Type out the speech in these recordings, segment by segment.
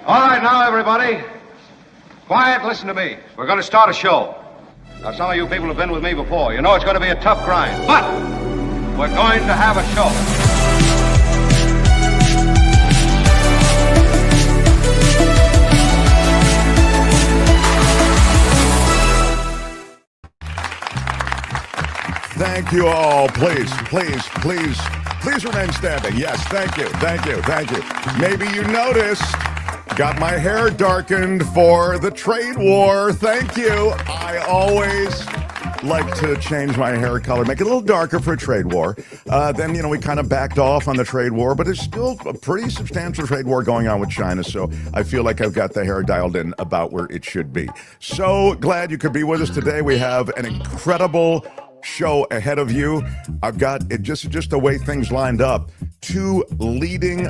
All right, now, everybody. Quiet, listen to me. We're going to start a show. Now, some of you people have been with me before. You know it's going to be a tough grind, but we're going to have a show. Thank you all. Please remain standing. Yes, thank you. Maybe you noticed, got my hair darkened for the trade war. Thank you. I always like to change my hair color, make it a little darker for a trade war. Then, we kind of backed off on the trade war, but there's still a pretty substantial trade war going on with China, so I feel like I've got the hair dialed in about where it should be. So glad you could be with us today. We have an incredible show ahead of you. I've got it just the way things lined up. Two leading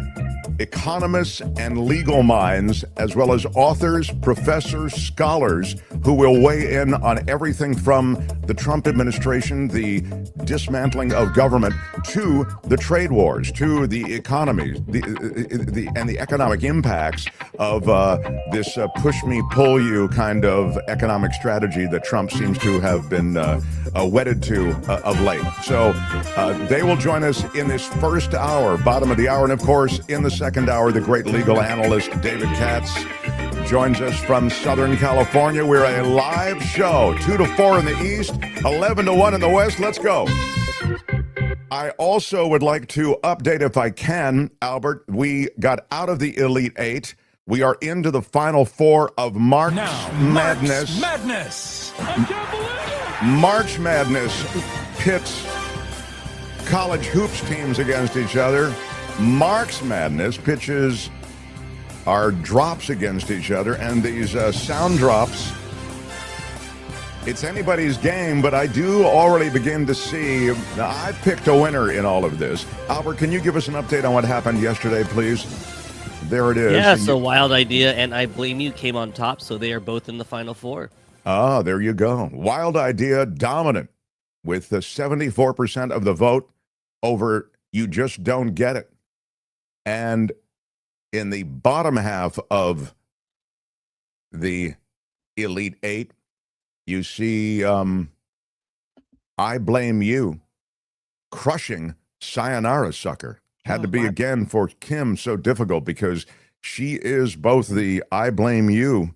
economists and legal minds, as well as authors, professors, scholars, who will weigh in on everything from the Trump administration, the dismantling of government, to the trade wars, to the economy, and the economic impacts of this push me, pull you kind of economic strategy that Trump seems to have been wedded to of late. So they will join us in this first hour, bottom of the hour, and of course, in the second hour, the great legal analyst David Katz joins us from Southern California. We're a live show, 2 to 4 in the east, 11 to 1 in the west. Let's go. I also would like to update, if I can, Albert. We got out of the Elite Eight. We are into the Final Four of March Madness. I can't believe it. March Madness pits college hoops teams against each other. March Madness pitches our drops against each other, and these sound drops, it's anybody's game, but I do already begin to see, now I picked a winner in all of this. Albert, can you give us an update on what happened yesterday, please? There it is. Yeah, so Wild Idea and I Blame You came on top, so they are both in the Final Four. Ah, there you go. Wild Idea dominant with the 74% of the vote over You Just Don't Get It. And in the bottom half of the Elite Eight, you see I Blame You crushing Sayonara Sucker. Had to be again for Kim so difficult because she is both the I Blame You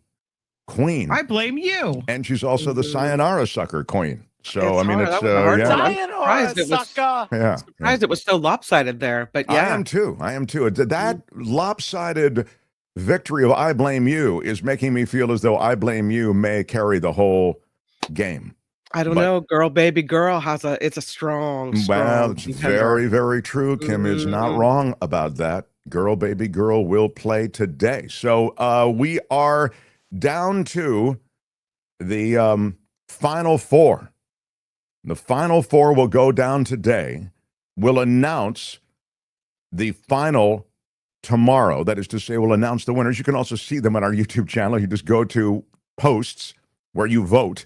queen. I blame you. And she's also the Sayonara Sucker queen. So, It's I mean, hard. it's, That was a hard yeah. one. Sayonara, sucker. Yeah. Surprised it was so lopsided there, but yeah. I am too. That lopsided victory of I Blame You is making me feel as though I Blame You may carry the whole game. I don't know. Girl, baby girl it's a strong Well, it's contender. very, very true. Kim is not wrong about that. Girl, baby girl will play today. So we are down to the Final Four. The Final Four will go down today. We'll announce the final tomorrow. That is to say, we'll announce the winners. You can also see them on our YouTube channel. You just go to posts where you vote,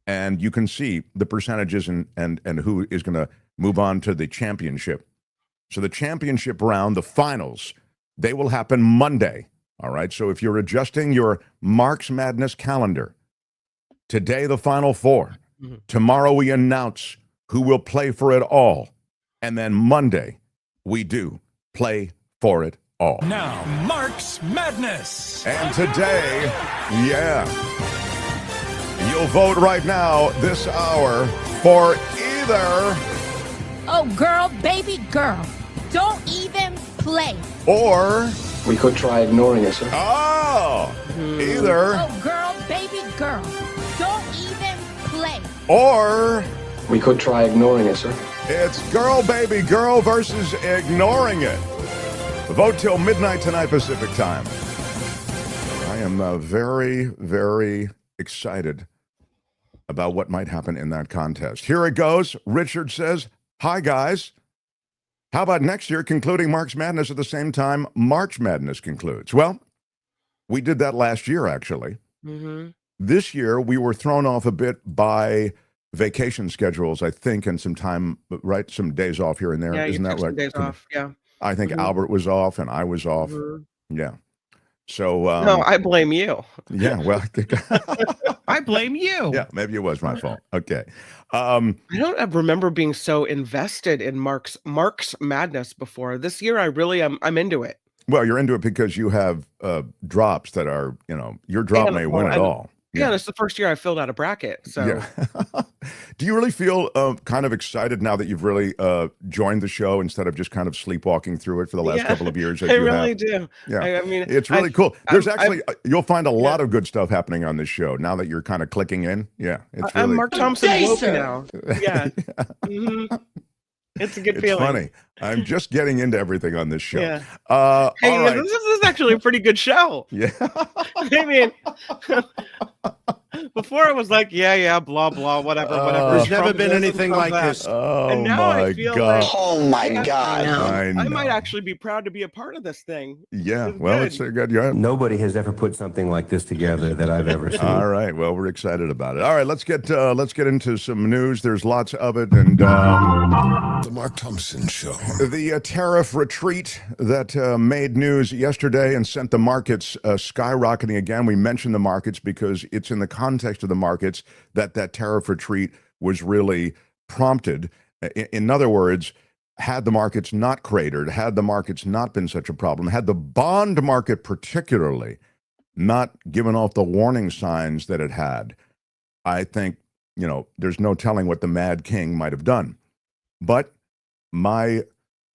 and you can see the percentages and who is going to move on to the championship. So the championship round, the finals, they will happen Monday. All right. So if you're adjusting your March Madness calendar, today the Final Four. Tomorrow we announce who will play for it all. And then Monday we do play for it all. Now, March Madness. And today, you'll vote right now, this hour, for either... Oh, girl, baby girl, don't even play. Or... We could try ignoring it, sir. Either... Oh, girl, baby girl, don't even play. Or... We could try ignoring it, sir. It's girl, baby girl versus ignoring it. Vote till midnight tonight Pacific time. I am very, very excited about what might happen in that contest. Here it goes. Richard says, hi, guys. How about next year concluding March Madness at the same time March Madness concludes? Well, we did that last year, actually. This year, we were thrown off a bit by vacation schedules, I think, and some time, right? Some days off here and there. Yeah, Isn't you that took some right? days off, yeah. I think Albert was off and I was off. Yeah. So No, I blame you. yeah, well, I blame you. yeah, maybe it was my fault. Okay. I don't remember being so invested in Mark's Madness before. This year, I really am. I'm into it. Well, you're into it because you have drops that are, your drop may win it all. Yeah, this is the first year I filled out a bracket. So, yeah. Do you really feel kind of excited now that you've really joined the show instead of just kind of sleepwalking through it for the last couple of years? I really do. Yeah, I mean, it's really cool. There's you'll find a lot of good stuff happening on this show now that you're kind of clicking in. Yeah, it's really. I'm Mark Thompson woke now. Yeah. Mm-hmm. It's a good feeling. It's funny. I'm just getting into everything on this show. Yeah. Hey, all right. This is actually a pretty good show. Yeah. I mean, before it was like, yeah, blah, blah, whatever. There's never been anything like this. Oh, and now my I feel God. like, Oh, my God. I might actually be proud to be a part of this thing. Yeah. It's Well, good. it's good. Yeah. Nobody has ever put something like this together that I've ever seen. All right. Well, we're excited about it. All right. Let's get into some news. There's lots of it. And The Mark Thompson Show. the Tariff Retreat that made news yesterday and sent the markets skyrocketing again. We mentioned the markets because it's in the context of the markets that Tariff Retreat was really prompted. In other words, had the markets not cratered, had the markets not been such a problem, had the bond market particularly not given off the warning signs that it had, I think, there's no telling what the Mad King might have done. But my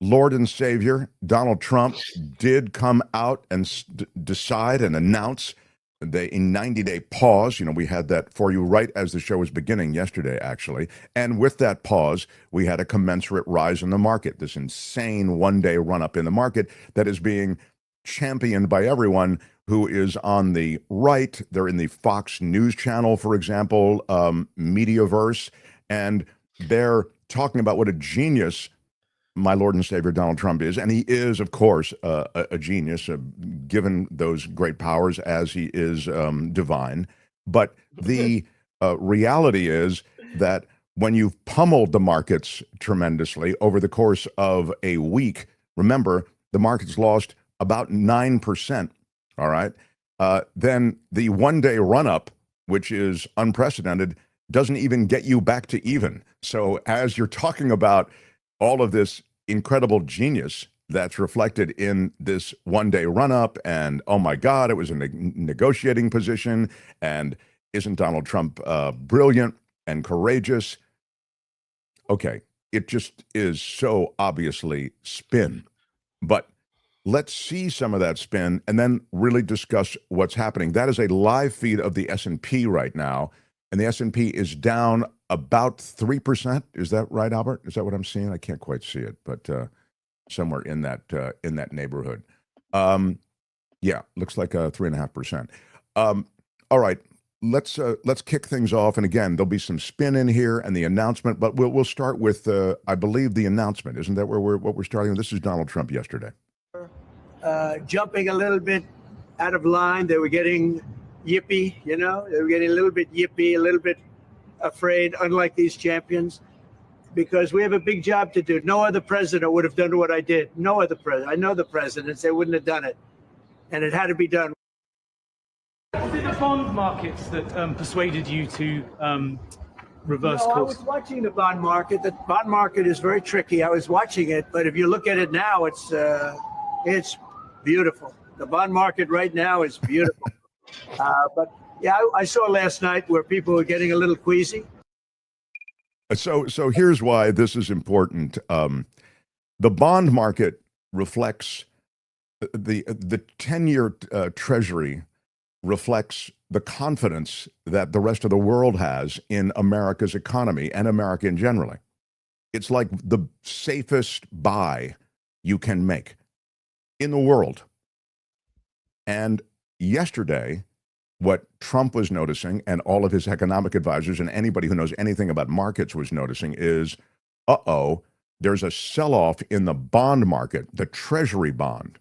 Lord and Savior, Donald Trump, did come out and decide and announce a 90-day pause. We had that for you right as the show was beginning yesterday, actually. And with that pause, we had a commensurate rise in the market, this insane one-day run-up in the market that is being championed by everyone who is on the right. They're in the Fox News channel, for example, Mediaverse, and they're talking about what a genius my Lord and Savior Donald Trump is. And he is, of course, a genius, given those great powers as he is divine. But the reality is that when you've pummeled the markets tremendously over the course of a week, remember, the markets lost about 9%, all right? Then the one-day run-up, which is unprecedented, doesn't even get you back to even. So as you're talking about all of this incredible genius that's reflected in this one-day run-up, and oh my God, it was a negotiating position, and isn't Donald Trump brilliant and courageous? Okay, it just is so obviously spin. But let's see some of that spin and then really discuss what's happening. That is a live feed of the S&P right now, and the S&P is down about 3%. Is that right, Albert? Is that what I'm seeing? I can't quite see it, but somewhere in that neighborhood. Yeah, looks like 3.5%. All right, let's kick things off. And again, there'll be some spin in here and the announcement, but we'll start with I believe the announcement. Isn't that what we're starting with? This is Donald Trump yesterday. Jumping a little bit out of line. They were getting yippy, they were getting a little bit yippy, a little bit afraid, unlike these champions, because we have a big job to do. No other president would have done what I did. No other president. I know the presidents, they wouldn't have done it. And it had to be done. Was it the bond markets that persuaded you to reverse course? I was watching the bond market. The bond market is very tricky. I was watching it, but if you look at it now, it's beautiful. The bond market right now is beautiful. But yeah, I saw last night where people were getting a little queasy. So here's why this is important. The bond market reflects the 10-year Treasury reflects the confidence that the rest of the world has in America's economy and America in general. It's like the safest buy you can make in the world. And yesterday, what Trump was noticing, and all of his economic advisors and anybody who knows anything about markets was noticing, is, there's a sell-off in the bond market, the Treasury bond.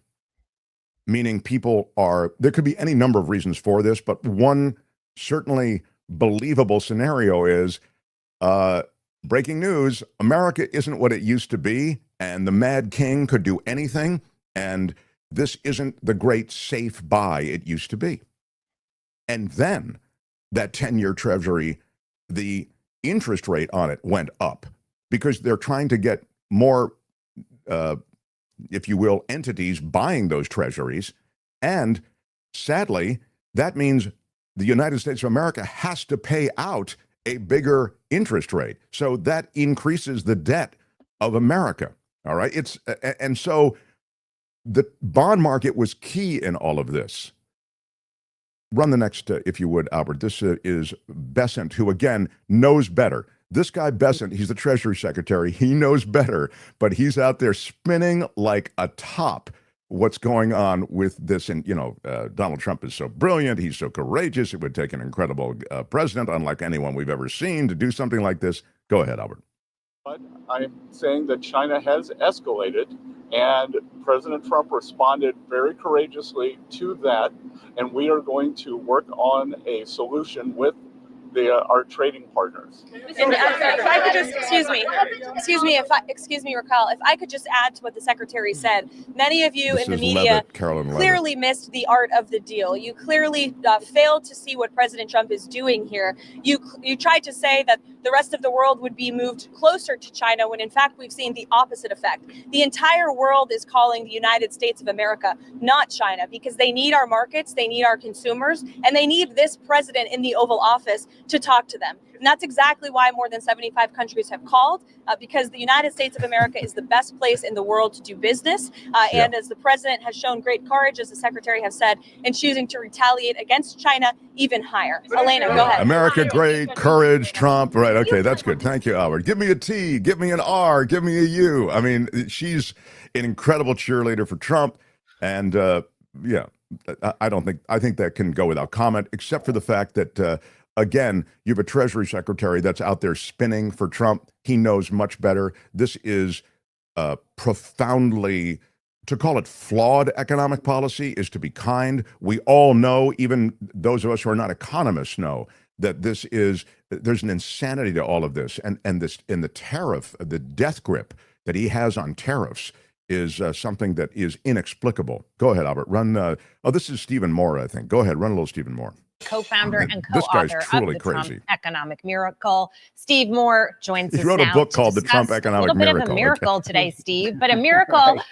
Meaning there could be any number of reasons for this, but one certainly believable scenario is, breaking news, America isn't what it used to be, and the Mad King could do anything, and this isn't the great safe buy it used to be. And then that 10-year Treasury, the interest rate on it went up because they're trying to get more, if you will, entities buying those treasuries. And sadly, that means the United States of America has to pay out a bigger interest rate. So that increases the debt of America. All right. And so the bond market was key in all of this. Run the next, if you would, Albert. This is Bessent, who, again, knows better. This guy, Bessent, he's the Treasury Secretary. He knows better, but he's out there spinning like a top what's going on with this. And, Donald Trump is so brilliant. He's so courageous. It would take an incredible president, unlike anyone we've ever seen, to do something like this. Go ahead, Albert. But I'm saying that China has escalated, and President Trump responded very courageously to that, and we are going to work on a solution with our trading partners. If I could just, excuse me, Raquel, if I could just add to what the secretary said. Many of you in the media clearly missed the art of the deal. You clearly failed to see what President Trump is doing here. You tried to say that the rest of the world would be moved closer to China when in fact we've seen the opposite effect. The entire world is calling the United States of America, not China, because they need our markets, they need our consumers, and they need this president in the Oval Office to talk to them. And that's exactly why more than 75 countries have called, because the United States of America is the best place in the world to do business. And as the president has shown great courage, as the secretary has said, in choosing to retaliate against China even higher. Elena, go ahead. America, great, courage, Trump. Right, okay, that's good. Thank you, Albert. Give me a T, give me an R, give me a U. I mean, she's an incredible cheerleader for Trump. And I think that can go without comment, except for the fact that, again, you have a Treasury Secretary that's out there spinning for Trump. He knows much better. This is profoundly, to call it flawed economic policy is to be kind. We all know, even those of us who are not economists know, that there's an insanity to all of this. And this, in the tariff, the death grip that he has on tariffs is something that is inexplicable. Go ahead, Albert. Run. This is Stephen Moore, I think. Go ahead, run a little Stephen Moore. Co-founder and This guy's co-author truly of the crazy. Trump Economic Miracle. Steve Moore joins us now. He wrote a book called The Trump Economic Miracle. A little bit of a miracle today, Steve, but a miracle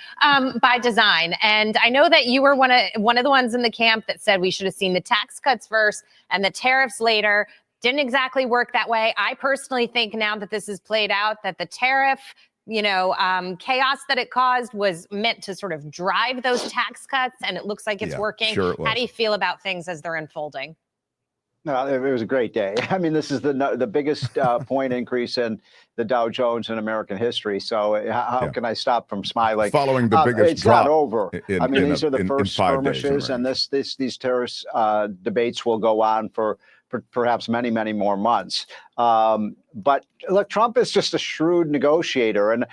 by design. And I know that you were one of the ones in the camp that said we should have seen the tax cuts first and the tariffs later. Didn't exactly work that way. I personally think now that this is played out, that the tariff chaos that it caused was meant to sort of drive those tax cuts, and it looks like it's working. Sure it was. How do you feel about things as they're unfolding? No, it was a great day. I mean, this is the biggest point increase in the Dow Jones in American history. So how can I stop from smiling? Following the biggest it's drop. Not over. These are the first 5 days, skirmishes, right. and these terrorist debates will go on for perhaps many, many more months. But look, Trump is just a shrewd negotiator, and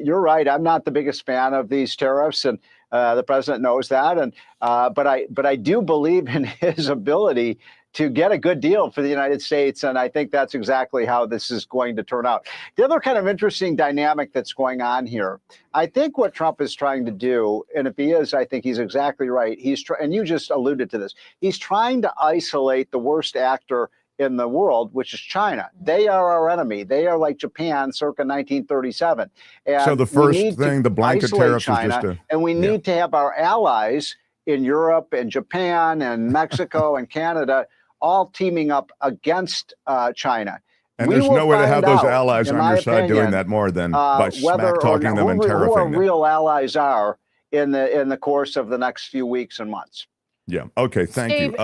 you're right. I'm not the biggest fan of these tariffs, and the president knows that. And but I do believe in his ability to get a good deal for the United States. And I think that's exactly how this is going to turn out. The other kind of interesting dynamic that's going on here, I think what Trump is trying to do, and if he is, I think he's exactly right. And you just alluded to this. He's trying to isolate the worst actor in the world, which is China. They are our enemy. They are like Japan circa 1937. And so the first thing, the blanket tariff is just and we need to have our allies in Europe and Japan and Mexico and Canada all teaming up against China. And there's no way to have those allies on your side doing that more than by smack talking them and tariffing who our them. real allies are in the course of the next few weeks and months. Yeah. Okay. Thank you.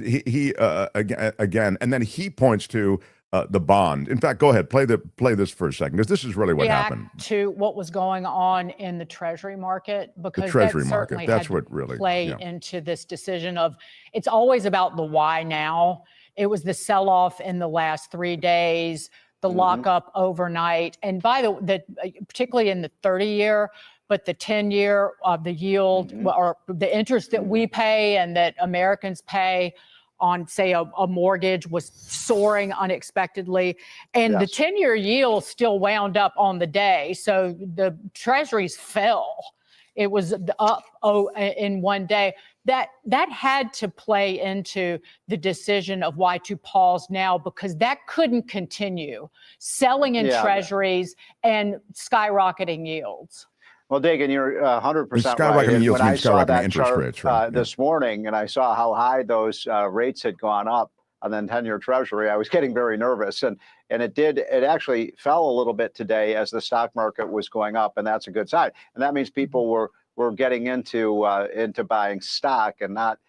He again, and then he points to the bond. In fact, go ahead, play this for a second, because this is really what happened. To what was going on in the Treasury market, because the Treasury that market. certainly That's had what to really play into this decision of it's always about the why now. It was the sell-off in the last 3 days, the lockup overnight, and particularly in the 30-year. But the 10-year, the yield or the interest that we pay and that Americans pay on, say, a mortgage was soaring unexpectedly. And the 10-year yield still wound up on the day. So the treasuries fell. it was up in one day. That had to play into the decision of why to pause now, because that couldn't continue, selling in treasuries and skyrocketing yields. Well, Dagan, you're 100% Skyrocketing right. yields When I means saw skyrocketing that interest chart rates, right? this morning, and I saw how high those rates had gone up on the 10-year Treasury, I was getting very nervous. And it actually fell a little bit today as the stock market was going up, and that's a good sign. And that means people were getting into buying stock and not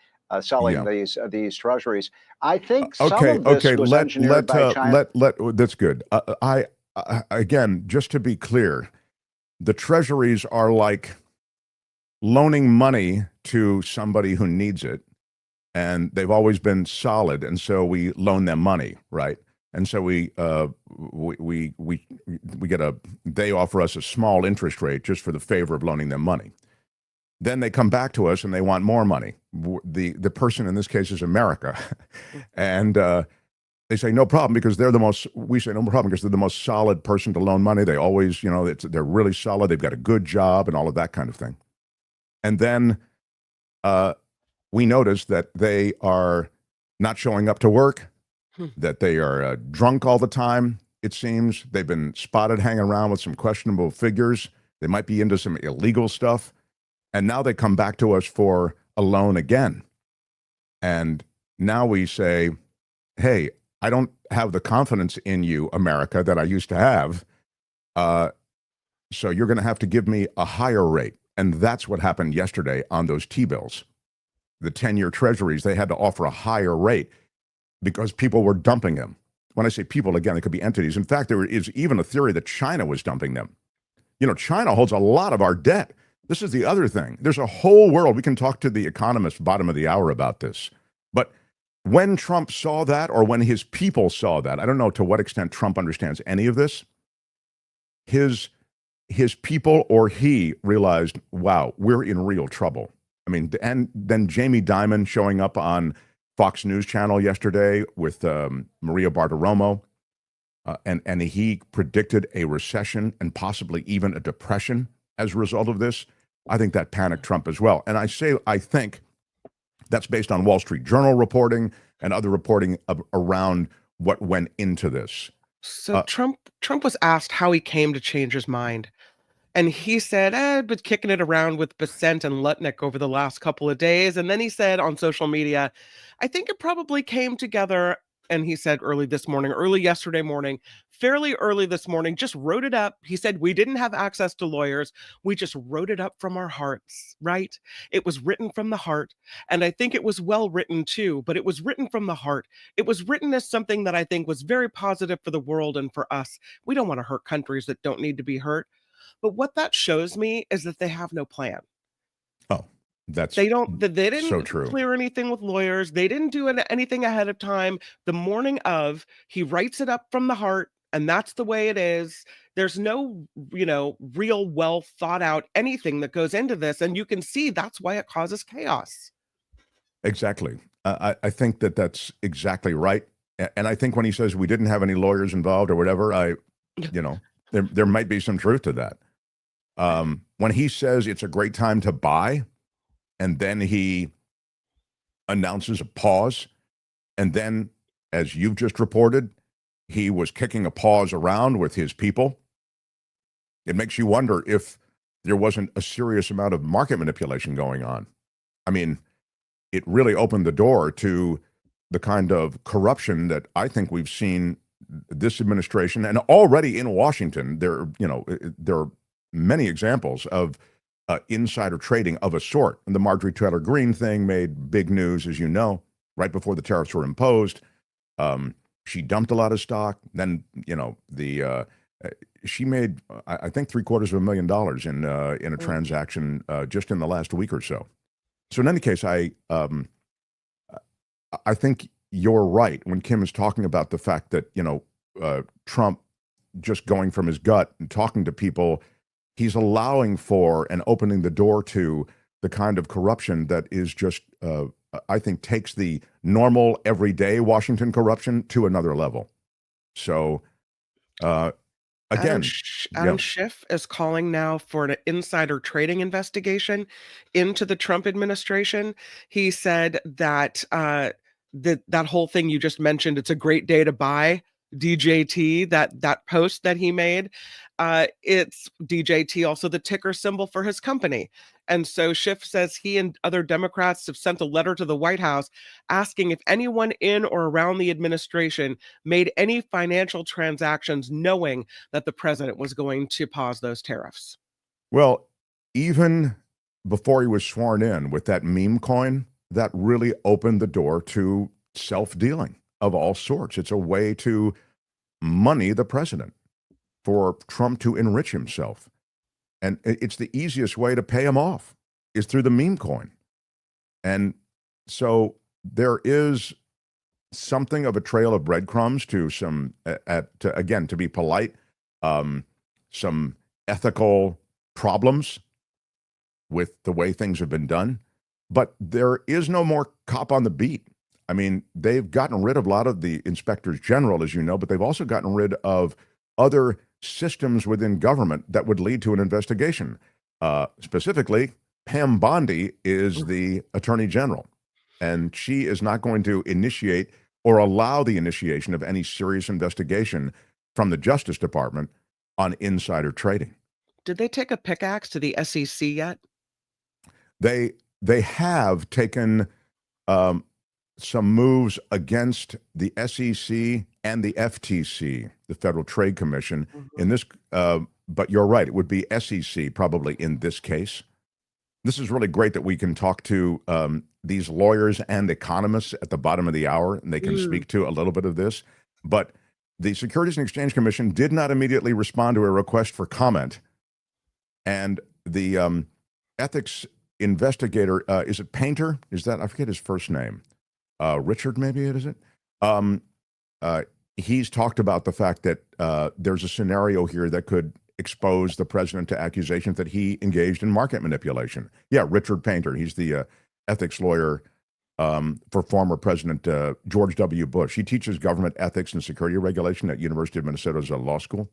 selling these treasuries. I think some of this was engineered by China. That's good. Again, just to be clear, the treasuries are like loaning money to somebody who needs it, and they've always been solid, and so we loan them money, right? And so we get they offer us a small interest rate just for the favor of loaning them money. Then they come back to us and they want more money. The person in this case is America, and they say no problem because they're the most. We say no problem because they're the most solid person to loan money. They always, they're really solid. They've got a good job and all of that kind of thing. And then we notice that they are not showing up to work, that they are drunk all the time. It seems they've been spotted hanging around with some questionable figures. They might be into some illegal stuff. And now they come back to us for a loan again. And now we say, hey, I don't have the confidence in you, America, that I used to have. So you're going to have to give me a higher rate. And that's what happened yesterday on those T-bills. The 10-year treasuries, they had to offer a higher rate because people were dumping them. When I say people, again, it could be entities. In fact, there is even a theory that China was dumping them. China holds a lot of our debt. This is the other thing. There's a whole world. We can talk to the economist bottom of the hour about this. But when Trump saw that, or when his people saw that, I don't know to what extent Trump understands any of this, his people or he realized, wow, we're in real trouble. I mean, and then Jamie Dimon showing up on Fox News Channel yesterday with Maria Bartiromo, and he predicted a recession and possibly even a depression as a result of this. I think that panicked Trump as well. And I think that's based on Wall Street Journal reporting and other reporting around what went into this. So Trump was asked how he came to change his mind. And he said, I've been kicking it around with Basent and Lutnick over the last couple of days. And then he said on social media, I think it probably came together. And he said early yesterday morning, fairly early this morning, just wrote it up. He said, we didn't have access to lawyers. We just wrote it up from our hearts, right? It was written from the heart. And I think it was well written too, but it was written from the heart. It was written as something that I think was very positive for the world and for us. We don't want to hurt countries that don't need to be hurt. But what that shows me is that they have no plan. Oh, they didn't so true. Clear anything with lawyers. They didn't do anything ahead of time. The morning of, he writes it up from the heart, and that's the way it is. There's no, real well thought out anything that goes into this, and you can see that's why it causes chaos. Exactly. I think that's exactly right. And I think when he says we didn't have any lawyers involved or whatever, there might be some truth to that. When he says it's a great time to buy, and then he announces a pause, and then, as you've just reported, he was kicking a pause around with his people, it makes you wonder if there wasn't a serious amount of market manipulation going on. I mean, it really opened the door to the kind of corruption that I think we've seen this administration, and already in Washington, there are many examples of insider trading of a sort. And the Marjorie Taylor Greene thing made big news, as you know, right before the tariffs were imposed. She dumped a lot of stock. Then, she made, I think, $750,000 in a transaction just in the last week or so. So in any case, I think you're right when Kim is talking about the fact that, Trump just going from his gut and talking to people, he's allowing for and opening the door to the kind of corruption that is just, I think, takes the normal, everyday Washington corruption to another level. So Again, Adam Schiff is calling now for an insider trading investigation into the Trump administration. He said that that whole thing you just mentioned, it's a great day to buy DJT, that post that he made. It's DJT, also the ticker symbol for his company. And so Schiff says he and other Democrats have sent a letter to the White House asking if anyone in or around the administration made any financial transactions knowing that the president was going to pause those tariffs. Well, even before he was sworn in with that meme coin, that really opened the door to self-dealing of all sorts. It's a way to money the president for Trump to enrich himself. And it's the easiest way to pay him off is through the meme coin. And so there is something of a trail of breadcrumbs to some, again, to be polite, some ethical problems with the way things have been done. But there is no more cop on the beat. I mean, they've gotten rid of a lot of the inspectors general, as you know, but they've also gotten rid of other systems within government that would lead to an investigation. Specifically, Pam Bondi is the attorney general, and she is not going to initiate or allow the initiation of any serious investigation from the Justice Department on insider trading. Did they take a pickaxe to the SEC yet? They have taken some moves against the SEC and the FTC, the Federal Trade Commission, in this. But you're right; it would be SEC probably in this case. This is really great that we can talk to these lawyers and economists at the bottom of the hour, and they can speak to a little bit of this. But the Securities and Exchange Commission did not immediately respond to a request for comment, and the ethics investigator, is it Painter? Is that, I forget his first name. Richard, maybe it is it. He's talked about the fact that there's a scenario here that could expose the president to accusations that he engaged in market manipulation. Yeah, Richard Painter. He's the ethics lawyer for former President George W. Bush. He teaches government ethics and security regulation at University of Minnesota's law school.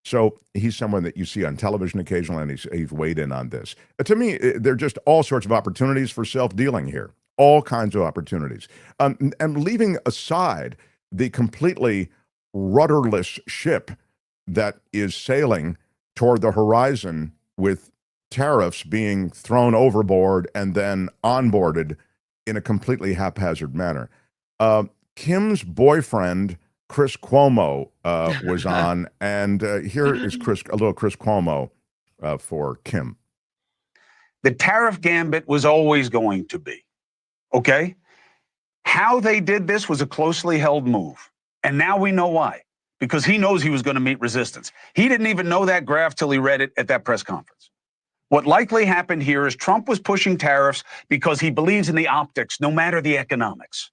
So he's someone that you see on television occasionally, and he's weighed in on this. To me, there are just all sorts of opportunities for self-dealing here. All kinds of opportunities. And leaving aside the completely rudderless ship that is sailing toward the horizon with tariffs being thrown overboard and then onboarded in a completely haphazard manner. Kim's boyfriend, Chris Cuomo, was on, and here is a little Chris Cuomo for Kim. The tariff gambit was always going to be. Okay? How they did this was a closely held move. And now we know why. Because he knows he was going to meet resistance. He didn't even know that graph till he read it at that press conference. What likely happened here is Trump was pushing tariffs because he believes in the optics, no matter the economics.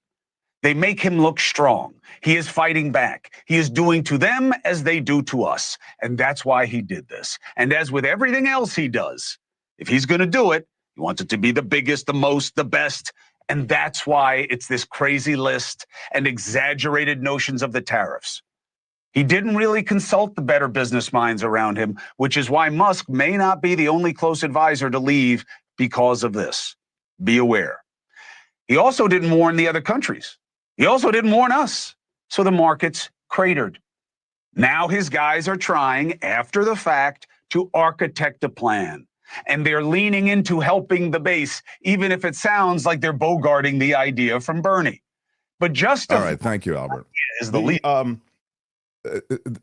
They make him look strong. He is fighting back. He is doing to them as they do to us. And that's why he did this. And as with everything else he does, if he's going to do it, he wants it to be the biggest, the most, the best. And that's why it's this crazy list and exaggerated notions of the tariffs. He didn't really consult the better business minds around him, which is why Musk may not be the only close advisor to leave because of this. Be aware. He also didn't warn the other countries. He also didn't warn us. So the markets cratered. Now his guys are trying, after the fact, to architect a plan. And they're leaning into helping the base, even if it sounds like they're bogarting the idea from Bernie. But just all right, thank you, Albert. Is the lead.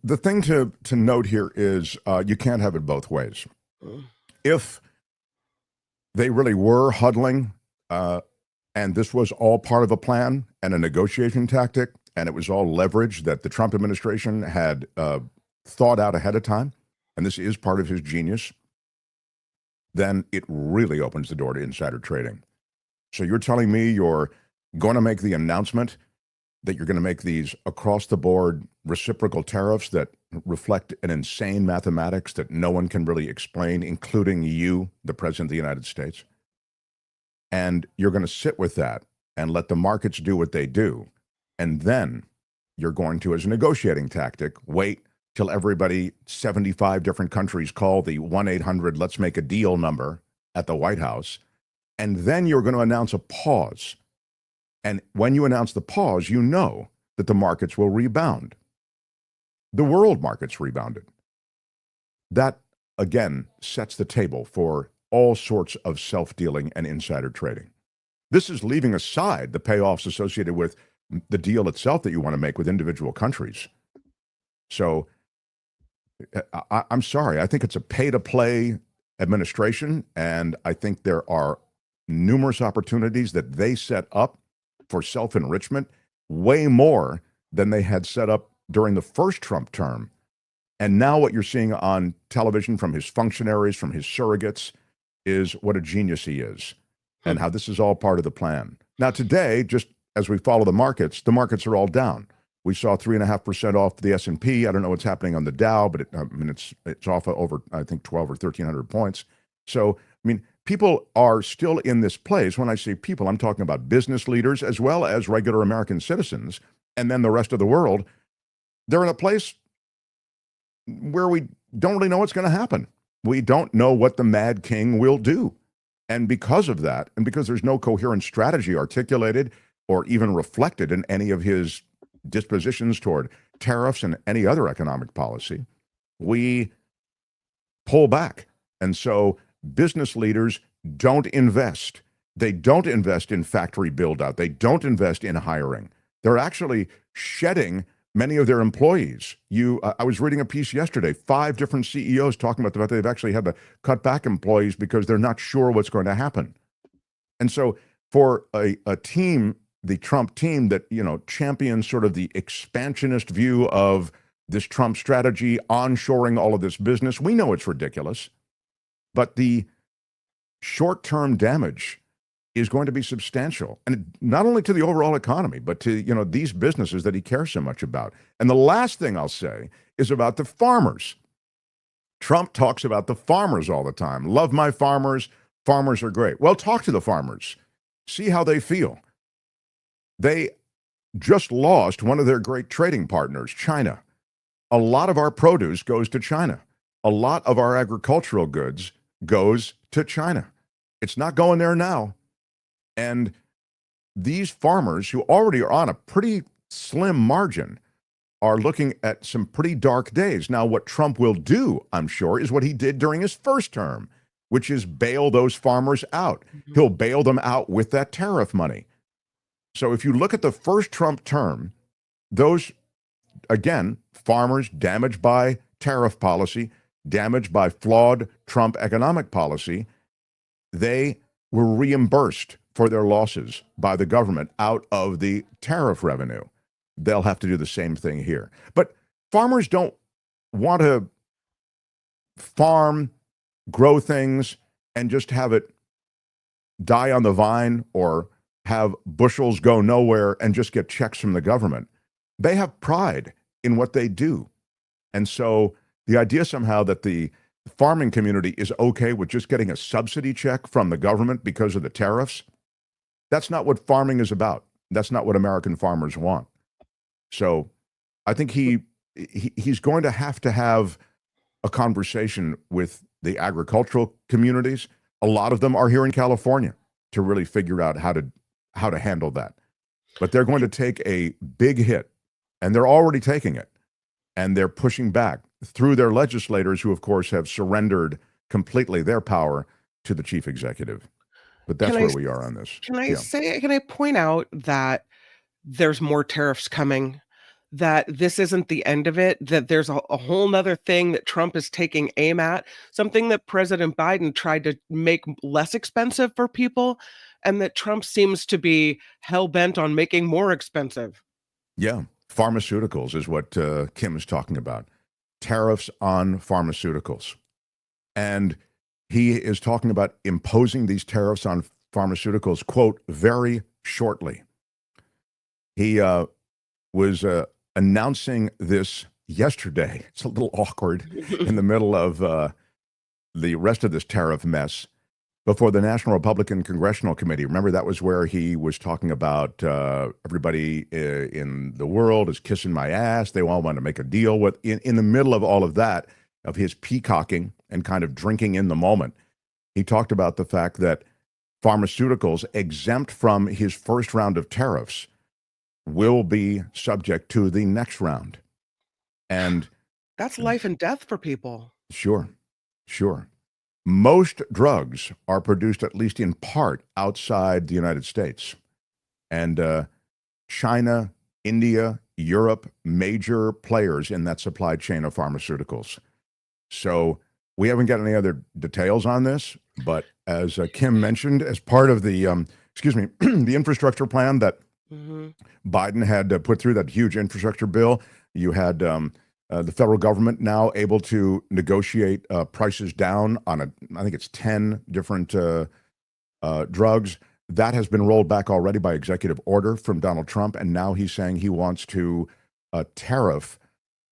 The thing to note here is you can't have it both ways. If they really were huddling and this was all part of a plan and a negotiation tactic, and it was all leverage that the Trump administration had thought out ahead of time, and this is part of his genius, then it really opens the door to insider trading. So you're telling me you're going to make the announcement that you're going to make these across-the-board reciprocal tariffs that reflect an insane mathematics that no one can really explain, including you, the President of the United States. And you're going to sit with that and let the markets do what they do. And then you're going to, as a negotiating tactic, wait till everybody, 75 different countries, call the 1-800 let's make a deal number at the White House. And then you're going to announce a pause. And when you announce the pause, you know that the markets will rebound. The world markets rebounded. That, again, sets the table for all sorts of self-dealing and insider trading. This is leaving aside the payoffs associated with the deal itself that you want to make with individual countries. So I'm sorry. I think it's a pay-to-play administration, and I think there are numerous opportunities that they set up for self-enrichment, way more than they had set up during the first Trump term. And now what you're seeing on television from his functionaries, from his surrogates, is what a genius he is and how this is all part of the plan. Now today, just as we follow the markets are all down. We saw 3.5% off the S&P. I don't know what's happening on the Dow, but it's off over, I think, 12 or 1,300 points. So, I mean, people are still in this place. When I say people, I'm talking about business leaders as well as regular American citizens, and then the rest of the world. They're in a place where we don't really know what's going to happen. We don't know what the Mad King will do. And because of that, and because there's no coherent strategy articulated or even reflected in any of his dispositions toward tariffs and any other economic policy, we pull back. And so business leaders don't invest. They don't invest in factory build-out. They don't invest in hiring. They're actually shedding many of their employees. I was reading a piece yesterday, 5 different CEOs talking about the fact that they've actually had to cut back employees because they're not sure what's going to happen. And so for a team, the Trump team that, champions sort of the expansionist view of this Trump strategy, onshoring all of this business, we know it's ridiculous, but the short-term damage is going to be substantial, and not only to the overall economy, but to, these businesses that he cares so much about. And the last thing I'll say is about the farmers. Trump talks about the farmers all the time. Love my farmers. Farmers are great. Well, talk to the farmers. See how they feel. They just lost one of their great trading partners, China. A lot of our produce goes to China. A lot of our agricultural goods goes to China. It's not going there now. And these farmers, who already are on a pretty slim margin, are looking at some pretty dark days. Now, what Trump will do, I'm sure, is what he did during his first term, which is bail those farmers out. He'll bail them out with that tariff money. So if you look at the first Trump term, those, again, farmers damaged by tariff policy, damaged by flawed Trump economic policy, they were reimbursed for their losses by the government out of the tariff revenue. They'll have to do the same thing here. But farmers don't want to farm, grow things, and just have it die on the vine or have bushels go nowhere and just get checks from the government. They have pride in what they do. And so the idea somehow that the farming community is okay with just getting a subsidy check from the government because of the tariffs, that's not what farming is about. That's not what American farmers want. So I think he's going to have a conversation with the agricultural communities. A lot of them are here in California to really figure out how to handle that. But they're going to take a big hit, and they're already taking it, and they're pushing back through their legislators, who, of course, have surrendered completely their power to the chief executive. But that's where we are on this. Can I point out that there's more tariffs coming, that this isn't the end of it, that there's a whole nother thing that Trump is taking aim at, something that President Biden tried to make less expensive for people, and that Trump seems to be hell-bent on making more expensive. Yeah, pharmaceuticals is what Kim is talking about. Tariffs on pharmaceuticals. And he is talking about imposing these tariffs on pharmaceuticals, quote, very shortly. He was announcing this yesterday. It's a little awkward in the middle of the rest of this tariff mess. before the National Republican Congressional Committee. Remember, that was where he was talking about everybody in the world is kissing my ass. They all want to make a deal with. In the middle of all of that, of his peacocking and kind of drinking in the moment, he talked about the fact that pharmaceuticals exempt from his first round of tariffs will be subject to the next round. And that's life and death for people. Sure. Most drugs are produced, at least in part, outside the United States. And China, India, Europe, major players in that supply chain of pharmaceuticals. So we haven't got any other details on this, but as Kim mentioned, as part of the, the infrastructure plan that Biden had put through, that huge infrastructure bill, you had the federal government now able to negotiate prices down on I think it's 10 different drugs. That has been rolled back already by executive order from Donald Trump, and now he's saying he wants to tariff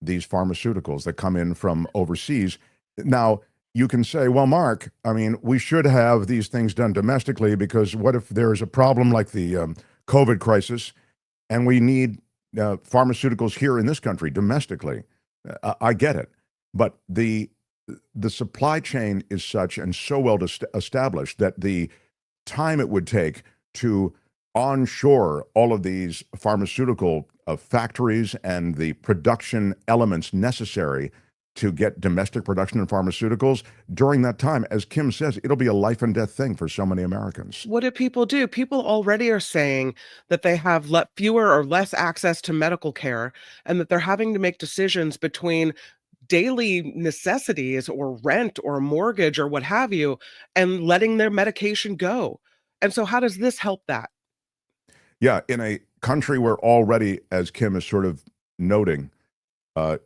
these pharmaceuticals that come in from overseas. Now, you can say, well, Mark, I mean, we should have these things done domestically, because what if there's a problem like the COVID crisis and we need pharmaceuticals here in this country domestically? I get it. But the supply chain is such and so well established that the time it would take to onshore all of these pharmaceutical factories and the production elements necessary to get domestic production of pharmaceuticals during that time, as Kim says, it'll be a life and death thing for so many Americans. What do? People already are saying that they have fewer or less access to medical care, and that they're having to make decisions between daily necessities or rent or mortgage or what have you, and letting their medication go. And so how does this help that? Yeah, in a country where already, as Kim is sort of noting,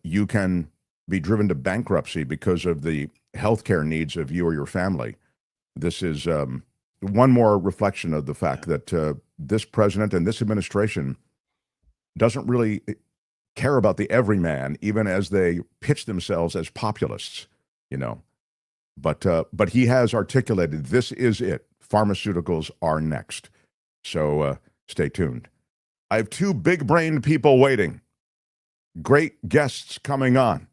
you can be driven to bankruptcy because of the healthcare needs of you or your family. This is one more reflection of the fact that this president and this administration doesn't really care about the everyman, even as they pitch themselves as populists, you know. But he has articulated, this is it. Pharmaceuticals are next. So stay tuned. I have two big-brained people waiting. Great guests coming on.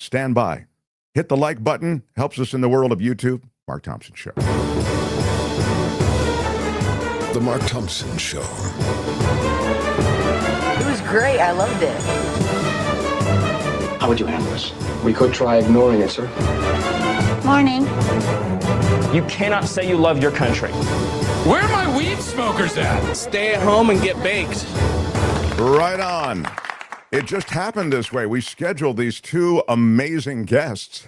Stand by. Hit the like button. Helps us in the world of YouTube. Mark Thompson Show. The Mark Thompson Show. It was great. I loved it. How would you handle this? We could try ignoring it, sir. Morning. You cannot say you love your country. Where are my weed smokers at? Stay at home and get baked. Right on. It just happened this way. We scheduled these two amazing guests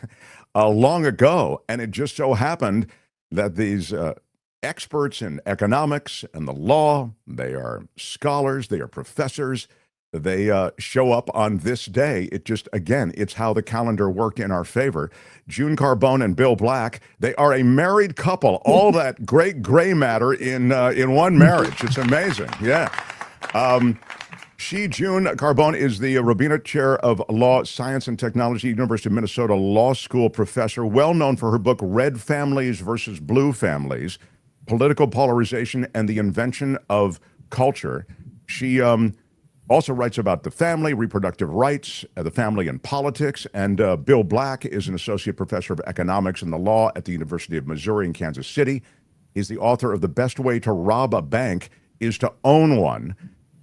long ago, and it just so happened that these experts in economics and the law, they are scholars, they are professors, they show up on this day. It just, again, it's how the calendar worked in our favor. June Carbone and Bill Black, they are a married couple. All that great gray matter in one marriage. It's amazing. Yeah. June Carbone, is the Robina Chair of Law, Science, and Technology, University of Minnesota Law School professor, well known for her book, Red Families versus Blue Families, Political Polarization and the Invention of Culture. She also writes about the family, reproductive rights, the family and politics. And Bill Black is an associate professor of economics and the law at the University of Missouri in Kansas City. He's the author of The Best Way to Rob a Bank is to Own One.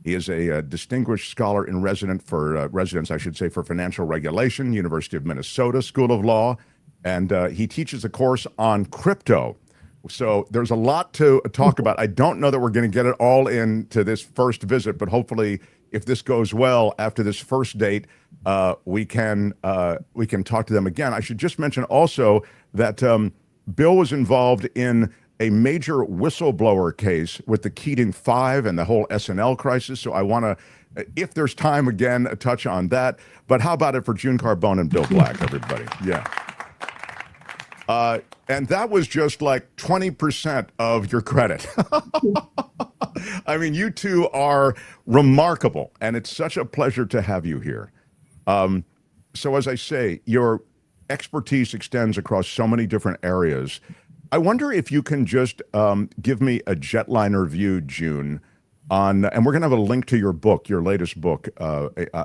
He is a distinguished scholar in residence for financial regulation, University of Minnesota School of Law, and he teaches a course on crypto. So there's a lot to talk about. I don't know that we're going to get it all into this first visit, but hopefully, if this goes well after this first date, we can talk to them again. I should just mention also that Bill was involved in a major whistleblower case with the Keating Five and the whole SNL crisis. So I want to, if there's time again, touch on that. But how about it for June Carbone and Bill Black, everybody? Yeah. And that was just like 20% of your credit. I mean, you two are remarkable, and it's such a pleasure to have you here. So as I say, your expertise extends across so many different areas. I wonder if you can just give me a jetliner view, June, on, and we're going to have a link to your book, your latest book,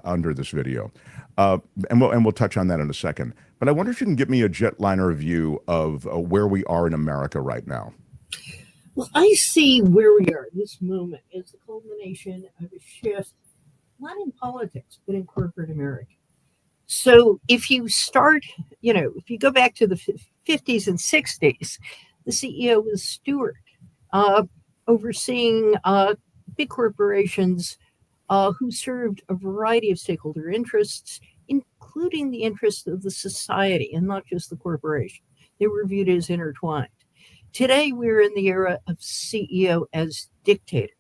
under this video, and we'll touch on that in a second. But I wonder if you can give me a jetliner view of where we are in America right now. Well, I see where we are this moment as the culmination of a shift, not in politics, but in corporate America. So if you start, if you go back to the 50s and 60s, the CEO was steward, overseeing big corporations who served a variety of stakeholder interests, including the interests of the society and not just the corporation. They were viewed as intertwined. Today, we're in the era of CEO as dictator.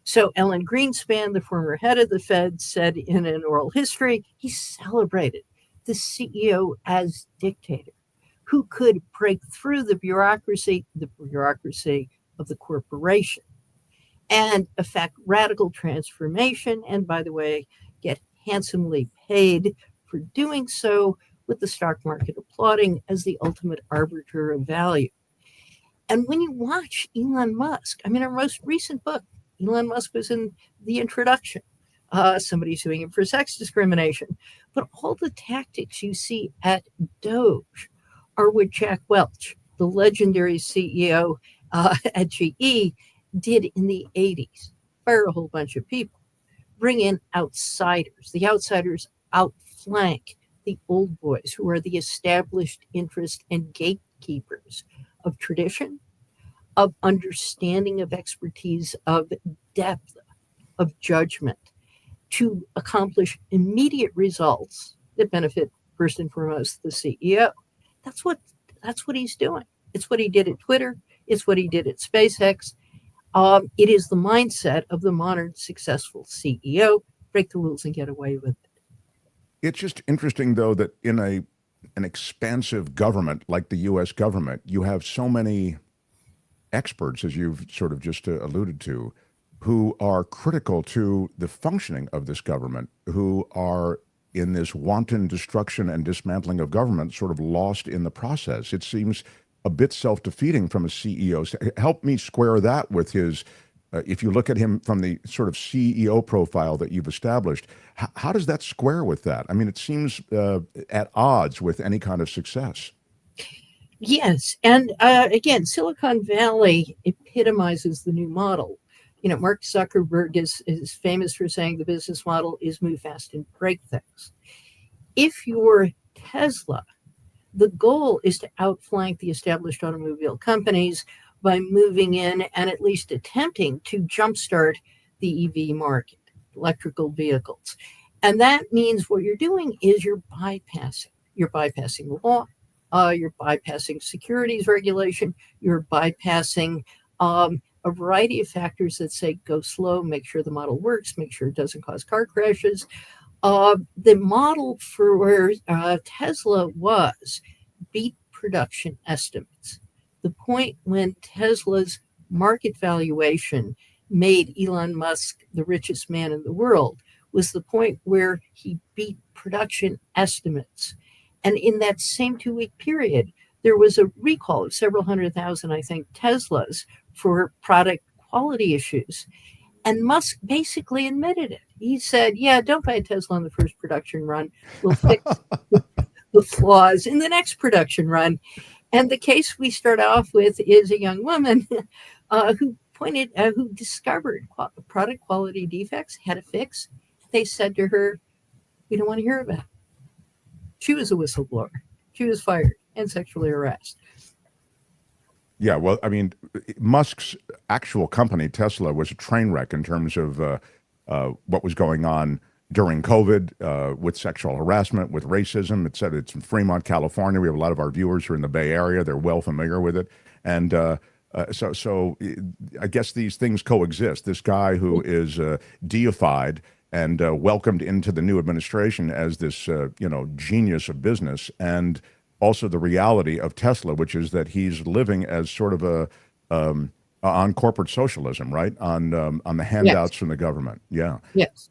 So Ellen Greenspan, the former head of the Fed, said in an oral history, he celebrated the CEO as dictator, who could break through the bureaucracy of the corporation, and effect radical transformation, and by the way, get handsomely paid for doing so, with the stock market applauding as the ultimate arbiter of value. And when you watch Elon Musk, our most recent book, Elon Musk was in the introduction. Somebody's suing him for sex discrimination. But all the tactics you see at Doge are what Jack Welch, the legendary CEO at GE, did in the 80s. Fire a whole bunch of people. Bring in outsiders. The outsiders outflank the old boys, who are the established interest and gatekeepers of tradition, of understanding, of expertise, of depth, of judgment, to accomplish immediate results that benefit first and foremost the CEO. That's what he's doing. It's what he did at Twitter. It's what he did at SpaceX. It is the mindset of the modern successful CEO. Break the rules and get away with it. It's just interesting, though, that in an expansive government like the U.S. government, you have so many experts, as you've sort of just alluded to, who are critical to the functioning of this government, who are in this wanton destruction and dismantling of government, sort of lost in the process. It seems a bit self-defeating from a CEO. Help me square that with his, if you look at him from the sort of CEO profile that you've established, how does that square with that? It seems at odds with any kind of success. Yes. And again, Silicon Valley epitomizes the new model. Mark Zuckerberg is famous for saying the business model is move fast and break things. If you're Tesla, the goal is to outflank the established automobile companies by moving in and at least attempting to jumpstart the EV market, electrical vehicles. And that means what you're doing is you're bypassing the law. You're bypassing securities regulation. You're bypassing a variety of factors that say go slow, make sure the model works, make sure it doesn't cause car crashes. The model for where Tesla was beat production estimates. The point when Tesla's market valuation made Elon Musk the richest man in the world was the point where he beat production estimates. And in that same 2-week period, there was a recall of several 100,000, I think, Teslas for product quality issues. And Musk basically admitted it. He said, yeah, don't buy a Tesla on the first production run. We'll fix the flaws in the next production run. And the case we start off with is a young woman who discovered product quality defects, had a fix. They said to her, we don't want to hear about it. She was a whistleblower. She was fired and sexually harassed. Yeah, well, Musk's actual company, Tesla, was a train wreck in terms of what was going on during COVID with sexual harassment, with racism. It said it's in Fremont, California. We have a lot of our viewers who are in the Bay Area. They're well familiar with it. And so I guess these things coexist. This guy who is deified and welcomed into the new administration as this, genius of business, and also the reality of Tesla, which is that he's living as sort of on corporate socialism, right? On the handouts from the government. Yeah. Yes.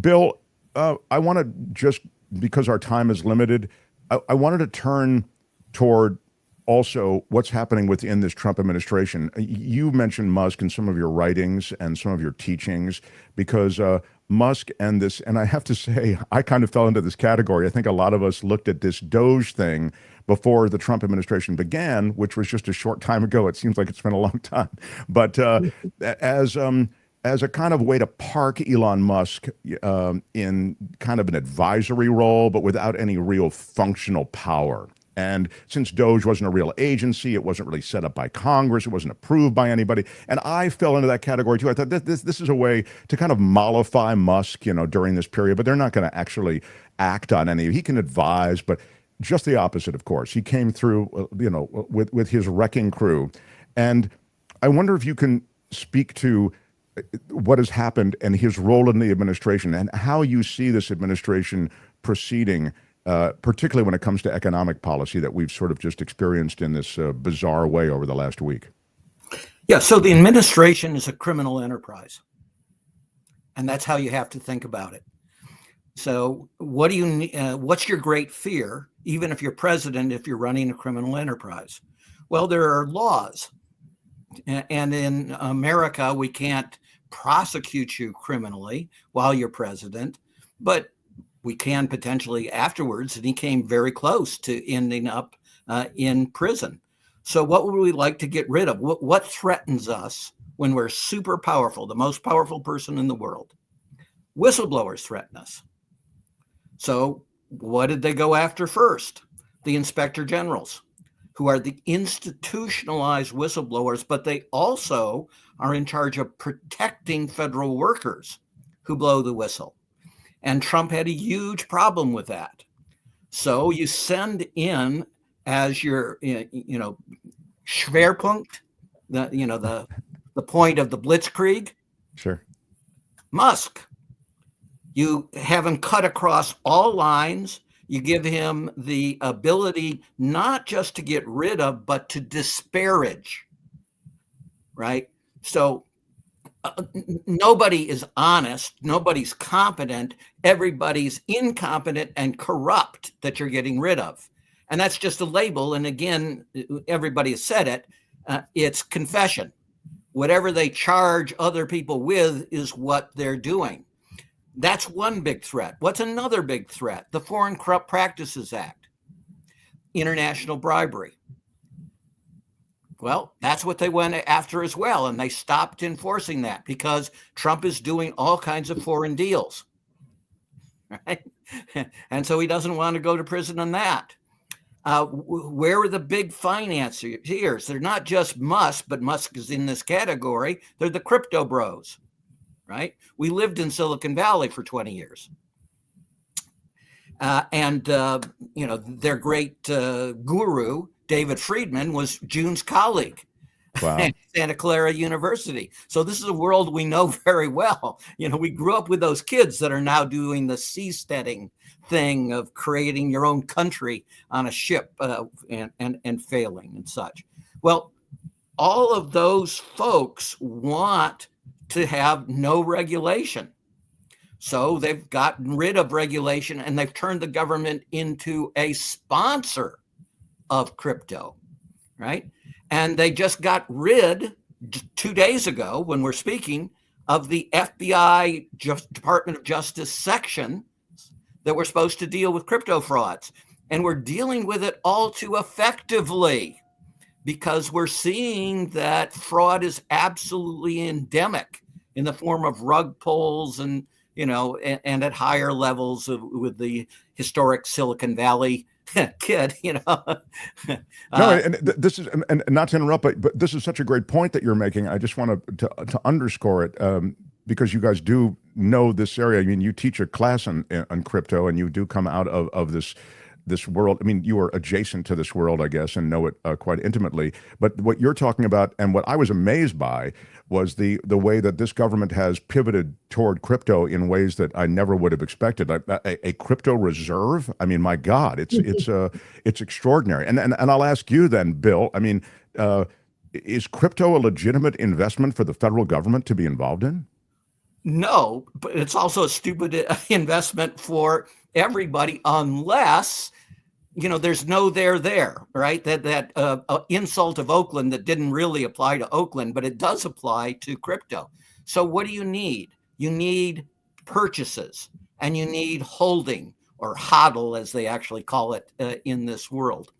Bill, I want to just, because our time is limited, I wanted to turn toward also what's happening within this Trump administration. You mentioned Musk in some of your writings and some of your teachings, because Musk and this, and I have to say, I kind of fell into this category. I think a lot of us looked at this Doge thing before the Trump administration began, which was just a short time ago. It seems like it's been a long time. But as a kind of way to park Elon Musk in kind of an advisory role, but without any real functional power. And since Doge wasn't a real agency, it wasn't really set up by Congress, it wasn't approved by anybody. And I fell into that category too. I thought this is a way to kind of mollify Musk, during this period, but they're not going to actually act on any. He can advise, but just the opposite, of course. He came through, with his wrecking crew. And I wonder if you can speak to what has happened and his role in the administration and how you see this administration proceeding, particularly when it comes to economic policy that we've sort of just experienced in this bizarre way over the last week. Yeah, so the administration is a criminal enterprise. And that's how you have to think about it. So what do you what's your great fear, even if you're president, if you're running a criminal enterprise? Well, there are laws. And in America, we can't prosecute you criminally while you're president, but we can potentially afterwards. And he came very close to ending up in prison. So what would we like to get rid of? What threatens us when we're super powerful, the most powerful person in the world? Whistleblowers threaten us. So what did they go after first? The inspector generals, who are the institutionalized whistleblowers, but they also are in charge of protecting federal workers who blow the whistle. And Trump had a huge problem with that. So you send in as your, Schwerpunkt, the point of the blitzkrieg. Sure. Musk. You have him cut across all lines. You give him the ability not just to get rid of, but to disparage, right? So nobody is honest. Nobody's competent. Everybody's incompetent and corrupt that you're getting rid of. And that's just a label. And again, everybody has said it. It's confession. Whatever they charge other people with is what they're doing. That's one big threat. What's another big threat? The Foreign Corrupt Practices Act, international bribery. Well, that's what they went after as well. And they stopped enforcing that because Trump is doing all kinds of foreign deals. Right? And so he doesn't want to go to prison on that. Where are the big financiers? They're not just Musk, but Musk is in this category. They're the crypto bros. Right? We lived in Silicon Valley for 20 years. Their great guru, David Friedman, was June's colleague at Santa Clara University. So this is a world we know very well. We grew up with those kids that are now doing the seasteading thing of creating your own country on a ship and failing and such. Well, all of those folks want to have no regulation. So they've gotten rid of regulation and they've turned the government into a sponsor of crypto, right? And they just got rid 2 days ago when we're speaking of the FBI Department of Justice section that were supposed to deal with crypto frauds. And we're dealing with it all too effectively because we're seeing that fraud is absolutely endemic in the form of rug pulls and and at higher levels with the historic Silicon Valley kid, No, and this is, and not to interrupt, but this is such a great point that you're making. I just want to underscore it because you guys do know this area. I mean, you teach a class on crypto, and you do come out of this world. I mean, you are adjacent to this world, I guess, and know it quite intimately. But what you're talking about, and what I was amazed by, was the way that this government has pivoted toward crypto in ways that I never would have expected. A crypto reserve. I mean, my God, it's extraordinary. And I'll ask you then, Bill. I mean, is crypto a legitimate investment for the federal government to be involved in? No, but it's also a stupid investment for everybody unless there's no there, right? That insult of Oakland that didn't really apply to Oakland, but it does apply to crypto. So what do you need? You need purchases, and you need holding, or hodl as they actually call it in this world.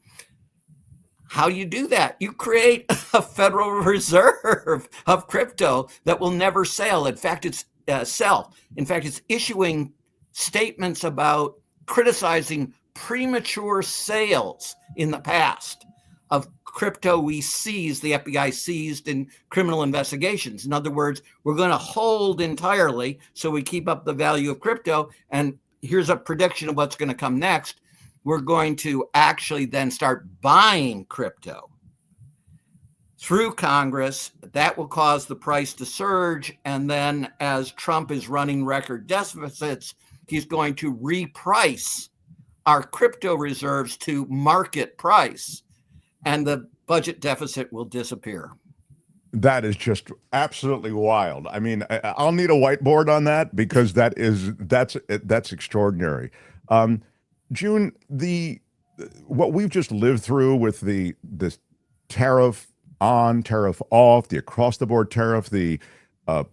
How do you do that? You create a Federal Reserve of crypto that will never sell. In fact, it's issuing statements about criticizing premature sales in the past of crypto we seized, the FBI seized in criminal investigations. In other words, we're going to hold entirely so we keep up the value of crypto. And here's a prediction of what's going to come next. We're going to actually then start buying crypto through Congress. That will cause the price to surge. And then as Trump is running record deficits, he's going to reprice our crypto reserves to market price, and the budget deficit will disappear. That is just absolutely wild. I mean, I'll need a whiteboard on that, because that's extraordinary. June, what we've just lived through with this tariff on, tariff off, the across the board tariff, the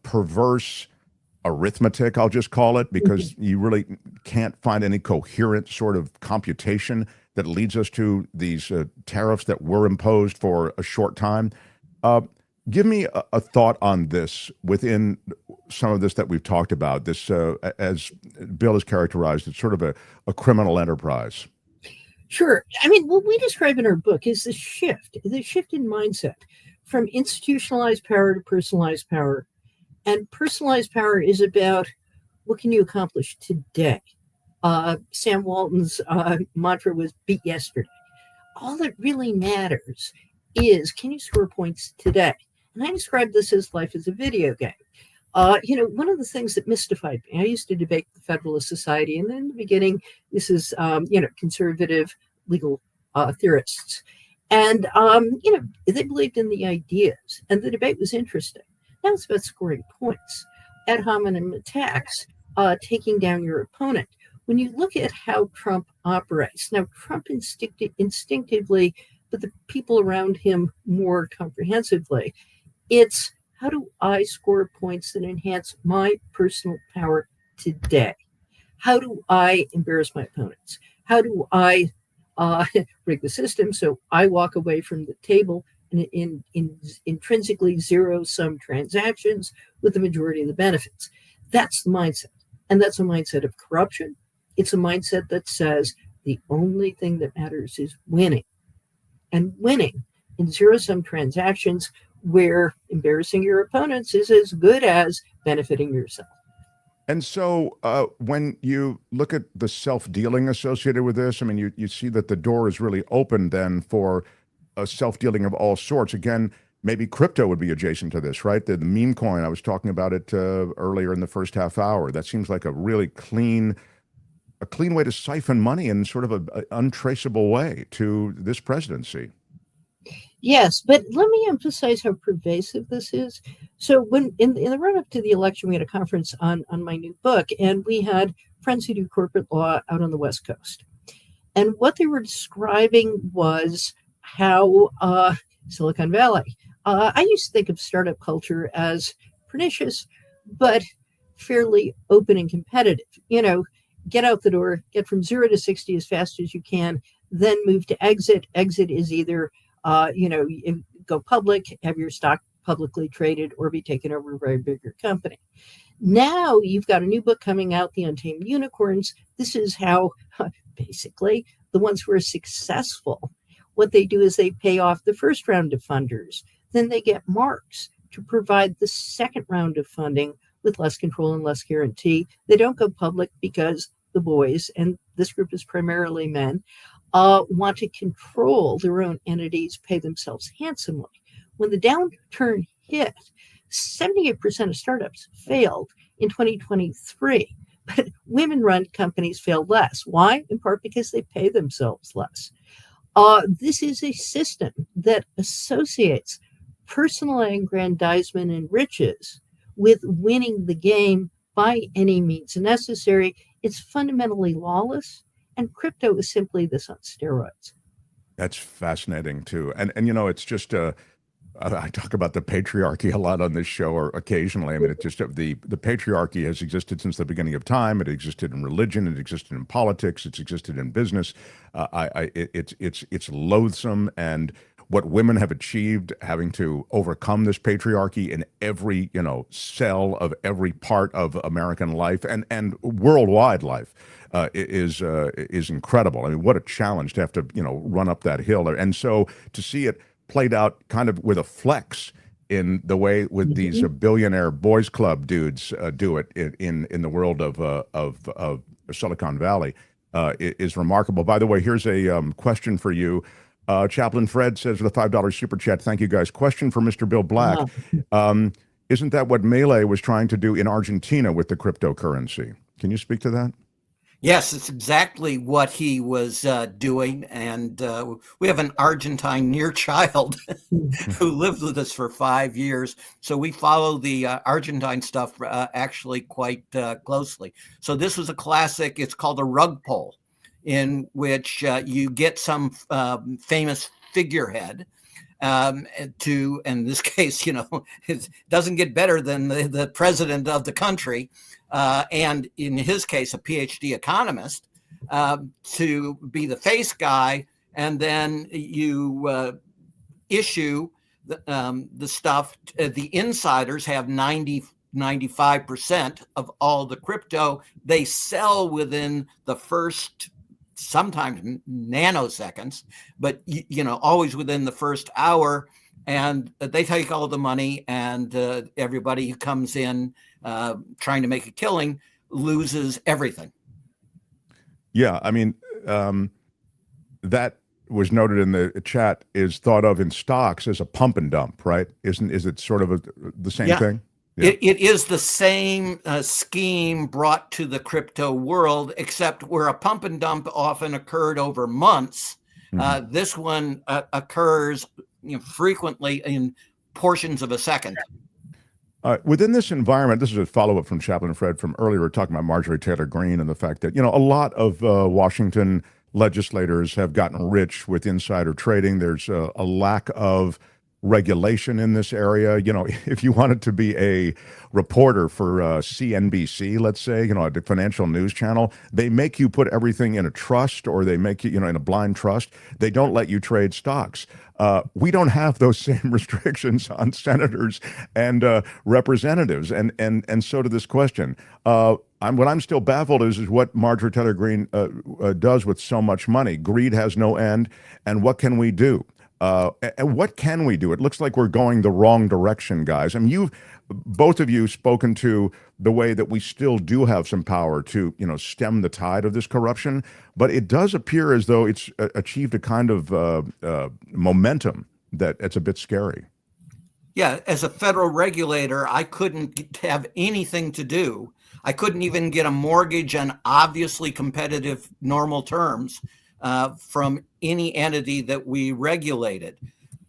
perverse arithmetic, I'll just call it, because you really can't find any coherent sort of computation that leads us to these tariffs that were imposed for a short time. Give me a thought on this within some of this that we've talked about. This, as Bill has characterized, it's sort of a criminal enterprise. Sure. I mean, what we describe in our book is the shift in mindset from institutionalized power to personalized power. And personalized power is about what can you accomplish today. Sam Walton's mantra was beat yesterday. All that really matters is, can you score points today? And I describe this as life as a video game. One of the things that mystified me, I used to debate the Federalist Society, and then in the beginning, this is, conservative legal theorists. And, they believed in the ideas, and the debate was interesting. Now it's about scoring points, ad hominem attacks, taking down your opponent. When you look at how Trump operates, now Trump instinctively, but the people around him more comprehensively, it's how do I score points that enhance my personal power today? How do I embarrass my opponents? How do I rig the system so I walk away from the table in intrinsically zero-sum transactions with the majority of the benefits? That's the mindset. And that's a mindset of corruption. It's a mindset that says the only thing that matters is winning. And winning in zero-sum transactions where embarrassing your opponents is as good as benefiting yourself. And so when you look at the self-dealing associated with this, I mean, you see that the door is really open then for self-dealing of all sorts. Again, maybe crypto would be adjacent to this, right? The meme coin, I was talking about it earlier in the first half hour. That seems like a really clean way to siphon money in sort of an untraceable way to this presidency. Yes, but let me emphasize how pervasive this is. So when in the run-up to the election, we had a conference on my new book, and we had friends who do corporate law out on the West Coast. And what they were describing was how Silicon Valley, I used to think of startup culture as pernicious, but fairly open and competitive. Get out the door, get from 0 to 60 as fast as you can, then move to exit. Exit is either you go public, have your stock publicly traded, or be taken over by a bigger company. Now you've got a new book coming out, The Untamed Unicorns. This is how basically the ones who are successful, what they do is they pay off the first round of funders. Then they get marks to provide the second round of funding with less control and less guarantee. They don't go public because the boys, and this group is primarily men, want to control their own entities, pay themselves handsomely. When the downturn hit, 78% of startups failed in 2023, but women-run companies failed less. Why? In part because they pay themselves less. This is a system that associates personal aggrandizement and riches with winning the game by any means necessary. It's fundamentally lawless, And crypto is simply this on steroids. That's fascinating too. And it's just I talk about the patriarchy a lot on this show, or occasionally. I mean, it's just the patriarchy has existed since the beginning of time. It existed in religion. It existed in politics. It's existed in business. It's loathsome, and what women have achieved, having to overcome this patriarchy in every cell of every part of American life and worldwide life, is incredible. I mean, what a challenge to have to run up that hill, and so to see it played out kind of with a flex in the way with these billionaire boys club dudes do it in the world of Silicon Valley is remarkable. By the way, here's a question for you. Chaplain Fred says with a $5 super chat, thank you guys. Question for Mr. Bill Black. Isn't that what Milei was trying to do in Argentina with the cryptocurrency? Can you speak to that? Yes, it's exactly what he was doing. And we have an Argentine near child who lived with us for 5 years. So we follow the Argentine stuff actually quite closely. So this was a classic. It's called a rug pull, in which you get some famous figurehead to, in this case, it doesn't get better than the president of the country. And in his case, a PhD economist, to be the face guy, and then you issue the stuff. The insiders have 95% of all the crypto. They sell within the first, sometimes nanoseconds, but always within the first hour. And they take all the money, and everybody who comes in trying to make a killing loses everything. Yeah, I mean, that was noted in the chat, is thought of in stocks as a pump and dump, right? Is it sort of the same thing? Yeah. It is the same scheme brought to the crypto world, except where a pump and dump often occurred over months. This one occurs frequently in portions of a second. Within this environment, this is a follow-up from Chaplain Fred from earlier, talking about Marjorie Taylor Greene and the fact that, a lot of Washington legislators have gotten rich with insider trading. There's a lack of regulation in this area. If you wanted to be a reporter for CNBC, let's say, a financial news channel, they make you put everything in a trust, or they make you, in a blind trust. They don't let you trade stocks. We don't have those same restrictions on senators and representatives. And so to this question, what I'm still baffled is what Marjorie Taylor Greene does with so much money. Greed has no end. And what can we do? And what can we do? It looks like we're going the wrong direction, guys. I mean, both of you spoken to the way that we still do have some power to, stem the tide of this corruption, but it does appear as though it's achieved a kind of momentum that it's a bit scary. Yeah, as a federal regulator, I couldn't have anything to do. I couldn't even get a mortgage on obviously competitive normal terms from any entity that we regulated.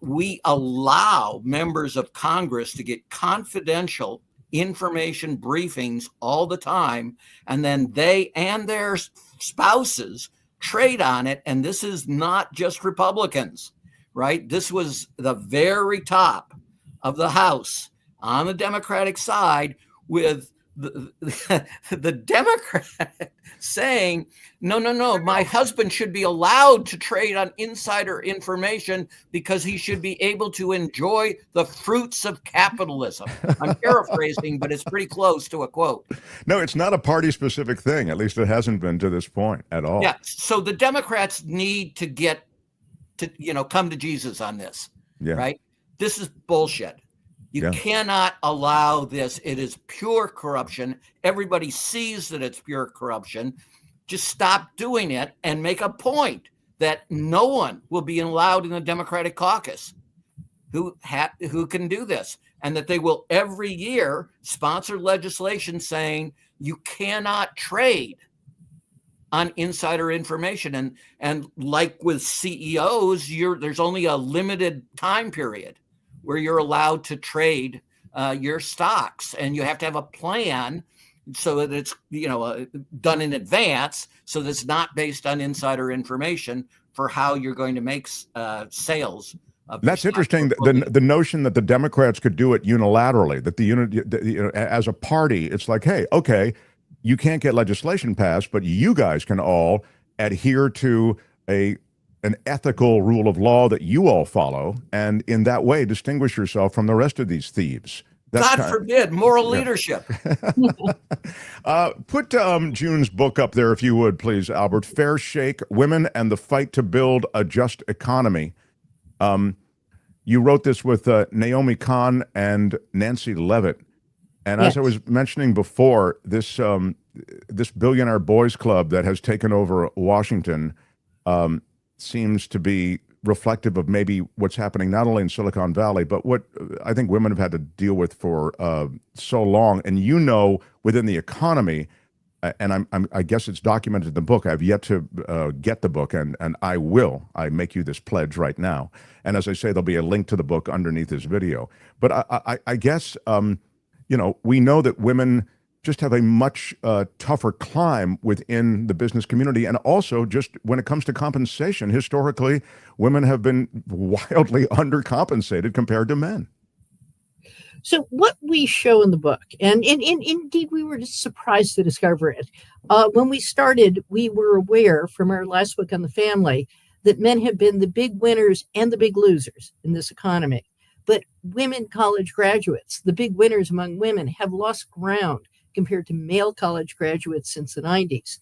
We allow members of Congress to get confidential information briefings all the time, and then they and their spouses trade on it. And this is not just Republicans, right? This was the very top of the House on the Democratic side, with the Democrat saying, no, my husband should be allowed to trade on insider information because he should be able to enjoy the fruits of capitalism. I'm paraphrasing, but it's pretty close to a quote. No, it's not a party-specific thing. At least it hasn't been to this point at all. Yeah. So the Democrats need to get to, come to Jesus on this, right? This is bullshit. You cannot allow this. It is pure corruption. Everybody sees that it's pure corruption. Just stop doing it and make a point that no one will be allowed in the Democratic caucus who can do this, and that they will every year sponsor legislation saying you cannot trade on insider information. And like with CEOs, there's only a limited time period where you're allowed to trade your stocks, and you have to have a plan so that it's done in advance, so that it's not based on insider information for how you're going to make sales. That's interesting. The notion that the Democrats could do it unilaterally, that as a party, it's like, hey, okay, you can't get legislation passed, but you guys can all adhere to an ethical rule of law that you all follow, and in that way distinguish yourself from the rest of these thieves. God forbid, moral leadership. Put June's book up there, if you would, please, Albert. Fair Shake, Women and the Fight to Build a Just Economy. You wrote this with Naomi Kahn and Nancy Levitt. And as I was mentioning before, this billionaire boys club that has taken over Washington seems to be reflective of maybe what's happening not only in Silicon Valley, but what I think women have had to deal with for so long. And within the economy, and I guess it's documented in the book. I've yet to get the book, and I will. I make you this pledge right now. And as I say, there'll be a link to the book underneath this video. But I guess, we know that women just have a much tougher climb within the business community. And also, just when it comes to compensation, historically, women have been wildly undercompensated compared to men. So what we show in the book, and indeed we were just surprised to discover it. When we started, we were aware from our last book on the family that men have been the big winners and the big losers in this economy. But women college graduates, the big winners among women, have lost ground compared to male college graduates since the 90s.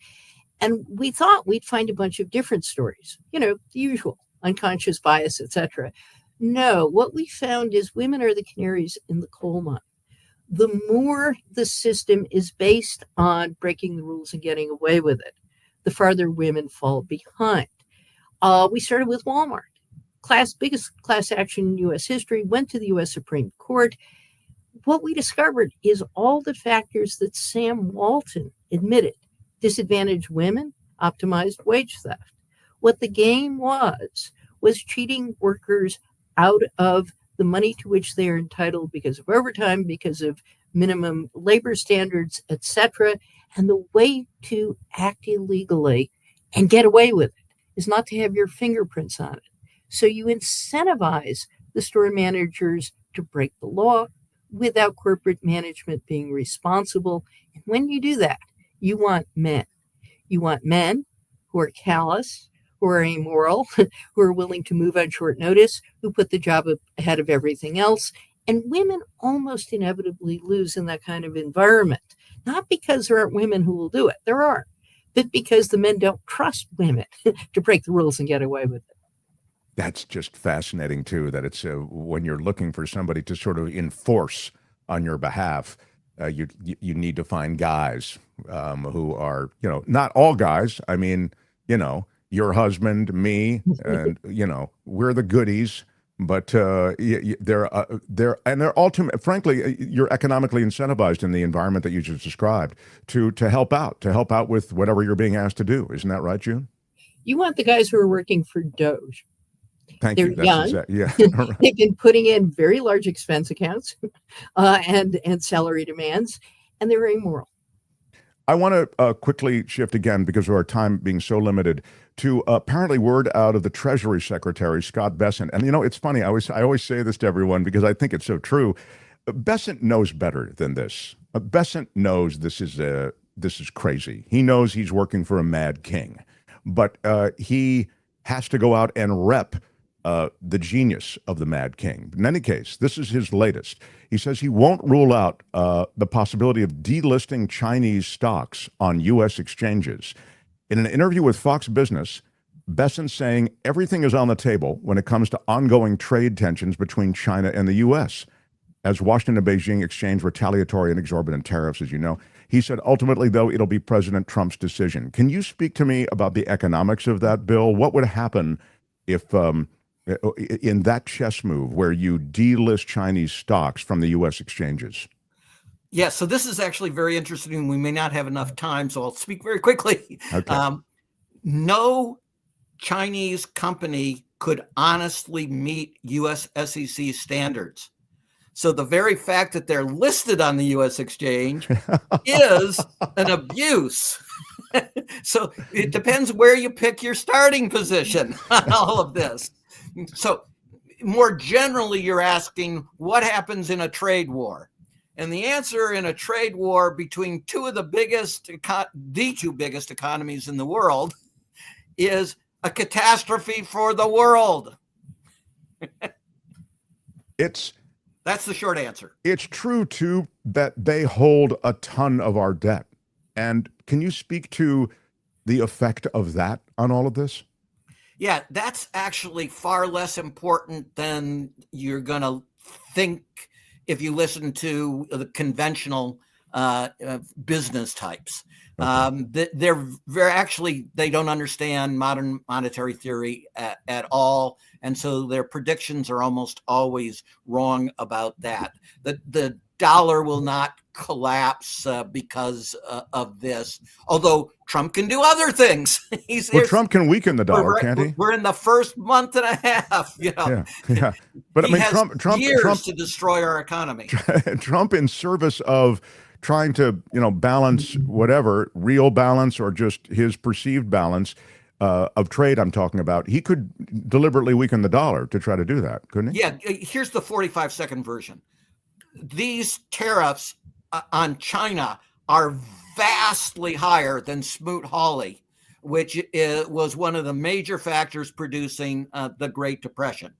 And we thought we'd find a bunch of different stories, the usual, unconscious bias, etc. No, what we found is women are the canaries in the coal mine. The more the system is based on breaking the rules and getting away with it, the farther women fall behind. We started with Walmart. Biggest class action in U.S. history, went to the U.S. Supreme Court. What we discovered is all the factors that Sam Walton admitted disadvantaged women, optimized wage theft. What the game was cheating workers out of the money to which they are entitled because of overtime, because of minimum labor standards, etc. And the way to act illegally and get away with it is not to have your fingerprints on it. So you incentivize the store managers to break the law without corporate management being responsible. And when you do that, you want men. You want men who are callous, who are amoral, who are willing to move on short notice, who put the job ahead of everything else. And women almost inevitably lose in that kind of environment, not because there aren't women who will do it. There are, but because the men don't trust women to break the rules and get away with it. That's just fascinating, too, that it's when you're looking for somebody to sort of enforce on your behalf, you need to find guys who are, not all guys. I mean, your husband, me, and, we're the goodies. But they're ultimately, frankly, you're economically incentivized in the environment that you just described to help out with whatever you're being asked to do. Isn't that right, June? You want the guys who are working for Doge. Thank They're you. young. Yeah. Right. They've been putting in very large expense accounts and salary demands, and they're amoral. I want to quickly shift again, because of our time being so limited, to apparently word out of the Treasury Secretary, Scott Bessent. And, it's funny. I always say this to everyone because I think it's so true. Bessent knows better than this. Bessent knows this is crazy. He knows he's working for a mad king. But he has to go out and rep the genius of the Mad King. In any case, this is his latest. He says he won't rule out the possibility of delisting Chinese stocks on U.S. exchanges. In an interview with Fox Business, Bessent saying everything is on the table when it comes to ongoing trade tensions between China and the U.S. As Washington and Beijing exchange retaliatory and exorbitant tariffs, as you know. He said, ultimately, though, it'll be President Trump's decision. Can you speak to me about the economics of that bill? What would happen if in that chess move where you delist Chinese stocks from the U.S. exchanges? Yeah, so this is actually very interesting. We may not have enough time, so I'll speak very quickly. Okay. No Chinese company could honestly meet U.S. SEC standards. So the very fact that they're listed on the U.S. exchange is an abuse. So it depends where you pick your starting position on all of this. So more generally, you're asking what happens in a trade war. And the answer in a trade war between the two biggest economies in the world is a catastrophe for the world. That's the short answer. It's true, too, that they hold a ton of our debt. And can you speak to the effect of that on all of this? Yeah, that's actually far less important than you're going to think if you listen to the conventional business types. Okay. They don't understand modern monetary theory at all. And so their predictions are almost always wrong about that. The dollar will not collapse because of this, although Trump can do other things. Trump can weaken the dollar, can't he? We're in the first month and a half, Yeah. But I mean, Trump years to destroy our economy. Trump, in service of trying to, balance whatever, real balance or just his perceived balance of trade I'm talking about, he could deliberately weaken the dollar to try to do that, couldn't he? Yeah, here's the 45-second version. These tariffs on China are vastly higher than Smoot-Hawley, which was one of the major factors producing the Great Depression.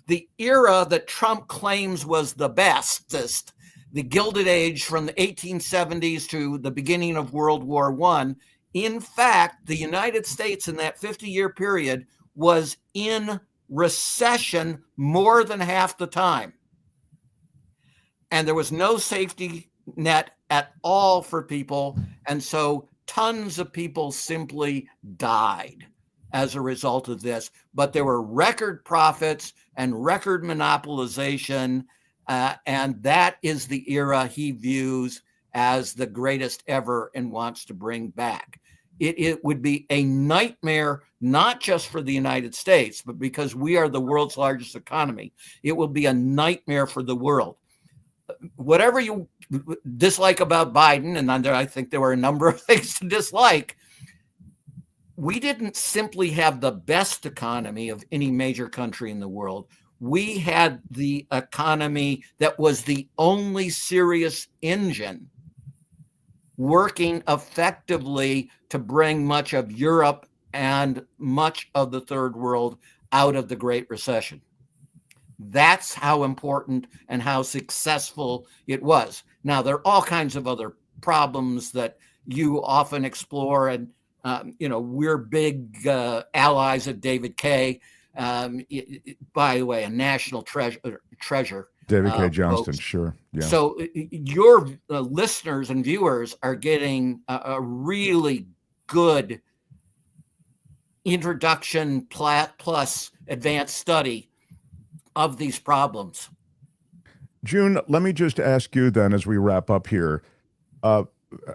The era that Trump claims was the bestest, the Gilded Age from the 1870s to the beginning of World War I, in fact, the United States in that 50-year period was in recession more than half the time. And there was no safety net at all for people. And so tons of people simply died as a result of this. But there were record profits and record monopolization. And that is the era he views as the greatest ever and wants to bring back. It would be a nightmare, not just for the United States, but because we are the world's largest economy, it will be a nightmare for the world. Whatever you dislike about Biden, and I think there were a number of things to dislike, we didn't simply have the best economy of any major country in the world. We had the economy that was the only serious engine working effectively to bring much of Europe and much of the third world out of the Great Recession. That's how important and how successful it was. Now, there are all kinds of other problems that you often explore, and we're big allies of David Kaye. By the way, a national treasure. David K. Johnston, folks. Sure. Yeah. So your listeners and viewers are getting a really good introduction plus advanced study of these problems. June, let me just ask you then, as we wrap up here, I'm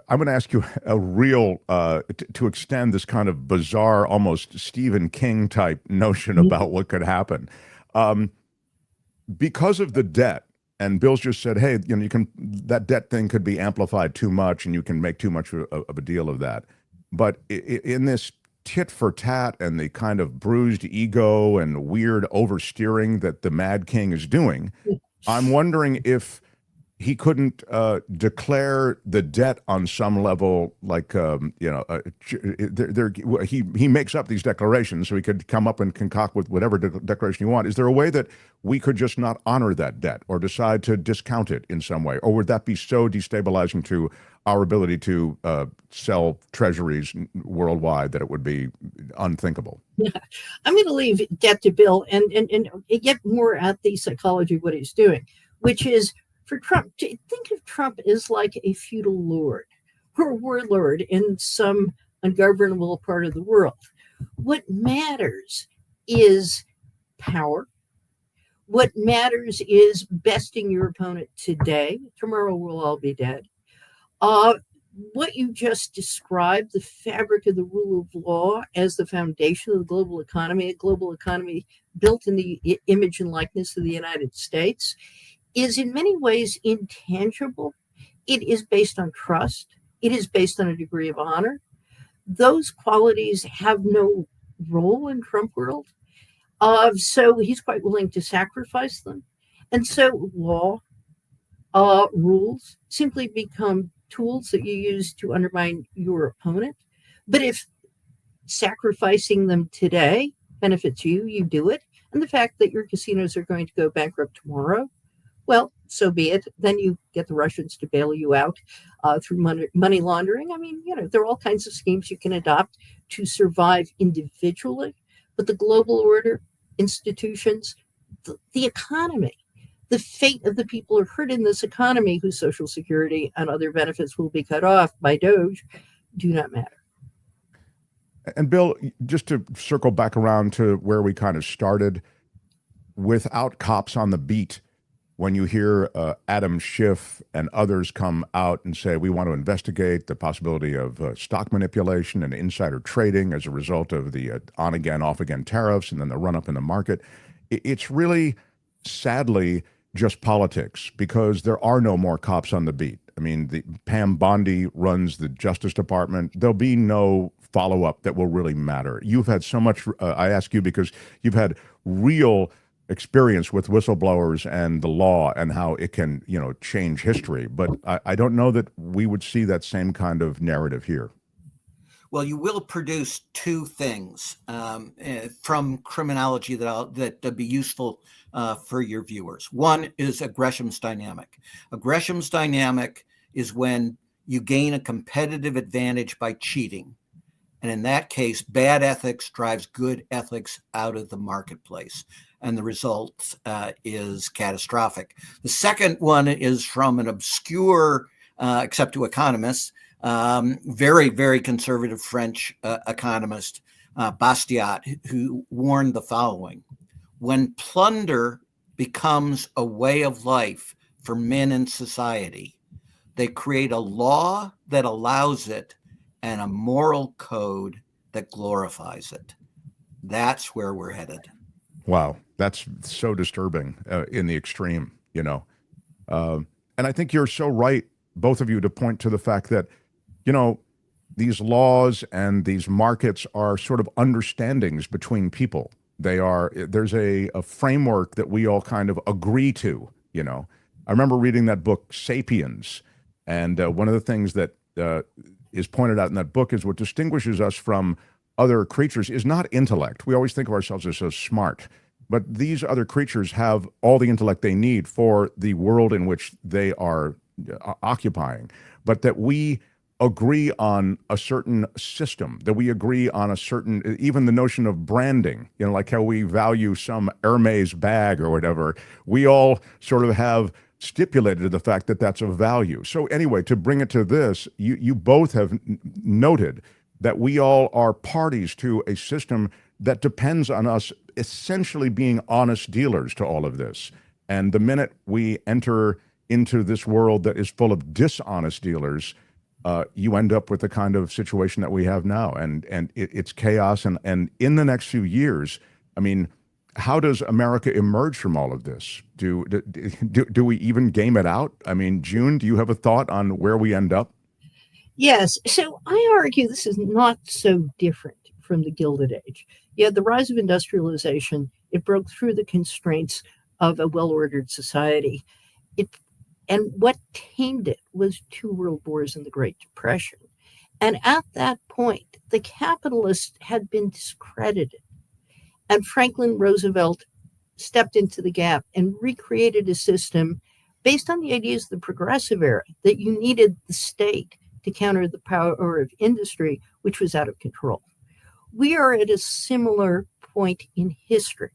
going to ask you a real, to extend this kind of bizarre, almost Stephen King type notion about what could happen. Because of the debt, and Bill's just said, hey, that debt thing could be amplified too much and you can make too much of a deal of that. But in this tit for tat and the kind of bruised ego and weird oversteering that the Mad King is doing, I'm wondering if he couldn't declare the debt on some level, like he makes up these declarations, so he could come up and concoct with whatever declaration you want. Is there a way that we could just not honor that debt or decide to discount it in some way, or would that be so destabilizing to our ability to sell treasuries worldwide that it would be unthinkable? Yeah. I'm going to leave debt to Bill and get more at the psychology of what he's doing, which is, for Trump, to think of Trump as like a feudal lord or warlord in some ungovernable part of the world. What matters is power. What matters is besting your opponent today. Tomorrow we'll all be dead. What you just described, the fabric of the rule of law as the foundation of the global economy, a global economy built in the image and likeness of the United States, is in many ways intangible. It is based on trust. It is based on a degree of honor. Those qualities have no role in Trump world. So he's quite willing to sacrifice them. And so law, rules simply become tools that you use to undermine your opponent. But if sacrificing them today benefits you, you do it. And the fact that your casinos are going to go bankrupt tomorrow, well, so be it. Then you get the Russians to bail you out through money laundering. I mean, there are all kinds of schemes you can adopt to survive individually. But the global order, institutions, the economy, the fate of the people who are hurt in this economy, whose Social Security and other benefits will be cut off by Doge, do not matter. And Bill, just to circle back around to where we kind of started, without cops on the beat, when you hear Adam Schiff and others come out and say, we want to investigate the possibility of stock manipulation and insider trading as a result of the on-again, off-again tariffs and then the run-up in the market, it's really, sadly, just politics, because there are no more cops on the beat. I mean, Pam Bondi runs the Justice Department. There'll be no follow-up that will really matter. You've had so much, I ask you because you've had real experience with whistleblowers and the law and how it can, change history. But I don't know that we would see that same kind of narrative here. Well, you will produce two things from criminology that be useful for your viewers. One is a Gresham's dynamic. A Gresham's dynamic is when you gain a competitive advantage by cheating. And in that case, bad ethics drives good ethics out of the marketplace. And the result is catastrophic. The second one is from an obscure, except to economists, very, very conservative French economist, Bastiat, who warned the following: when plunder becomes a way of life for men in society, they create a law that allows it and a moral code that glorifies it. That's where we're headed. Wow, that's so disturbing in the extreme, And I think you're so right, both of you, to point to the fact that, these laws and these markets are sort of understandings between people. There's a framework that we all kind of agree to, I remember reading that book, Sapiens, and one of the things that is pointed out in that book is what distinguishes us from other creatures is not intellect. We always think of ourselves as so smart, but these other creatures have all the intellect they need for the world in which they are occupying, but that we agree on a certain system, that we agree on a certain, even the notion of branding, like how we value some Hermes bag or whatever, we all sort of have stipulated the fact that that's of value. So anyway, to bring it to this, you both have noted that we all are parties to a system that depends on us essentially being honest dealers to all of this. And the minute we enter into this world that is full of dishonest dealers, you end up with the kind of situation that we have now. And it's chaos. And in the next few years, I mean, how does America emerge from all of this? Do we even game it out? I mean, June, do you have a thought on where we end up? Yes. So I argue this is not so different from the Gilded Age. You had the rise of industrialization. It broke through the constraints of a well-ordered society. And what tamed it was 2 world wars and the Great Depression. And at that point, the capitalists had been discredited. And Franklin Roosevelt stepped into the gap and recreated a system based on the ideas of the progressive era, that you needed the state to counter the power of industry, which was out of control. We are at a similar point in history.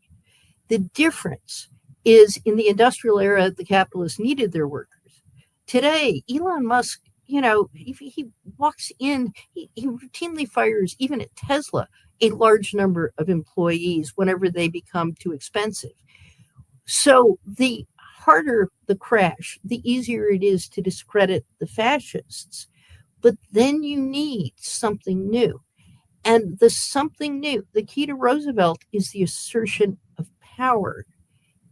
The difference is in the industrial era, the capitalists needed their workers. Today, Elon Musk, he walks in, he routinely fires, even at Tesla, a large number of employees whenever they become too expensive. So the harder the crash, the easier it is to discredit the fascists. But then you need something new. And the something new, the key to Roosevelt is the assertion of power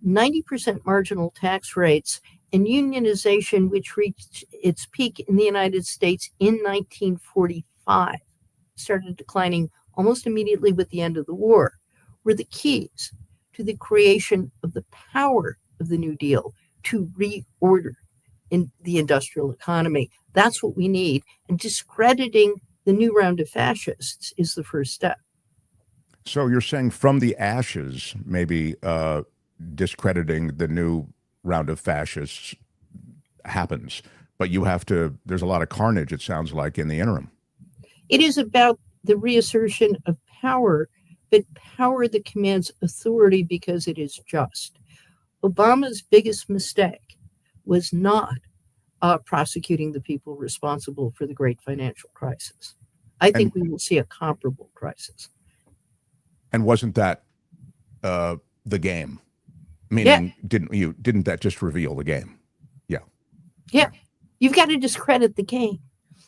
90% marginal tax rates, and unionization, which reached its peak in the United States in 1945, started declining almost immediately with the end of the war, were the keys to the creation of the power of the New Deal to reorder in the industrial economy. That's what we need. And discrediting the new round of fascists is the first step. So you're saying from the ashes, maybe discrediting the new round of fascists happens, but you have to, there's a lot of carnage, it sounds like, in the interim. It is about the reassertion of power, but power that commands authority because it is just. Obama's biggest mistake was not prosecuting the people responsible for the great financial crisis. I think we will see a comparable crisis. And wasn't that the game? Meaning, didn't that just reveal the game? Yeah. Yeah. You've got to discredit the game.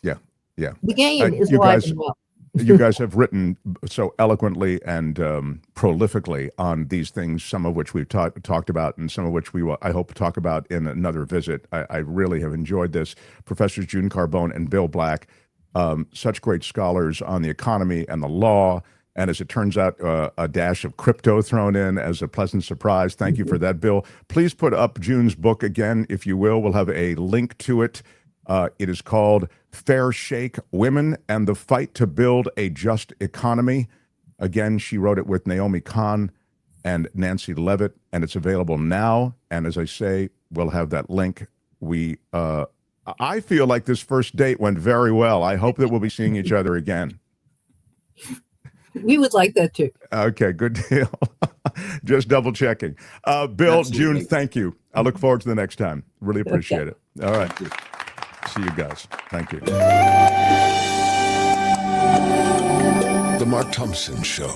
Yeah. Yeah. The game is you alive guys, and well. You guys have written so eloquently and prolifically on these things, some of which we've talked about and some of which we will, I hope, talk about in another visit. I really have enjoyed this. Professors June Carbone and Bill Black, such great scholars on the economy and the law. And as it turns out, a dash of crypto thrown in as a pleasant surprise. Thank you for that, Bill. Please put up June's book again, if you will. We'll have a link to it. It is called Fair Shake, Women and the Fight to Build a Just Economy. Again, she wrote it with Naomi Kahn and Nancy Levitt, and it's available now. And as I say, we'll have that link. I feel like this first date went very well. I hope that we'll be seeing each other again. We would like that too. Okay, good deal. Just double checking. Bill, absolutely. June, thank you. I look forward to the next time. Really appreciate it. All right. See you guys. Thank you. The Mark Thompson Show.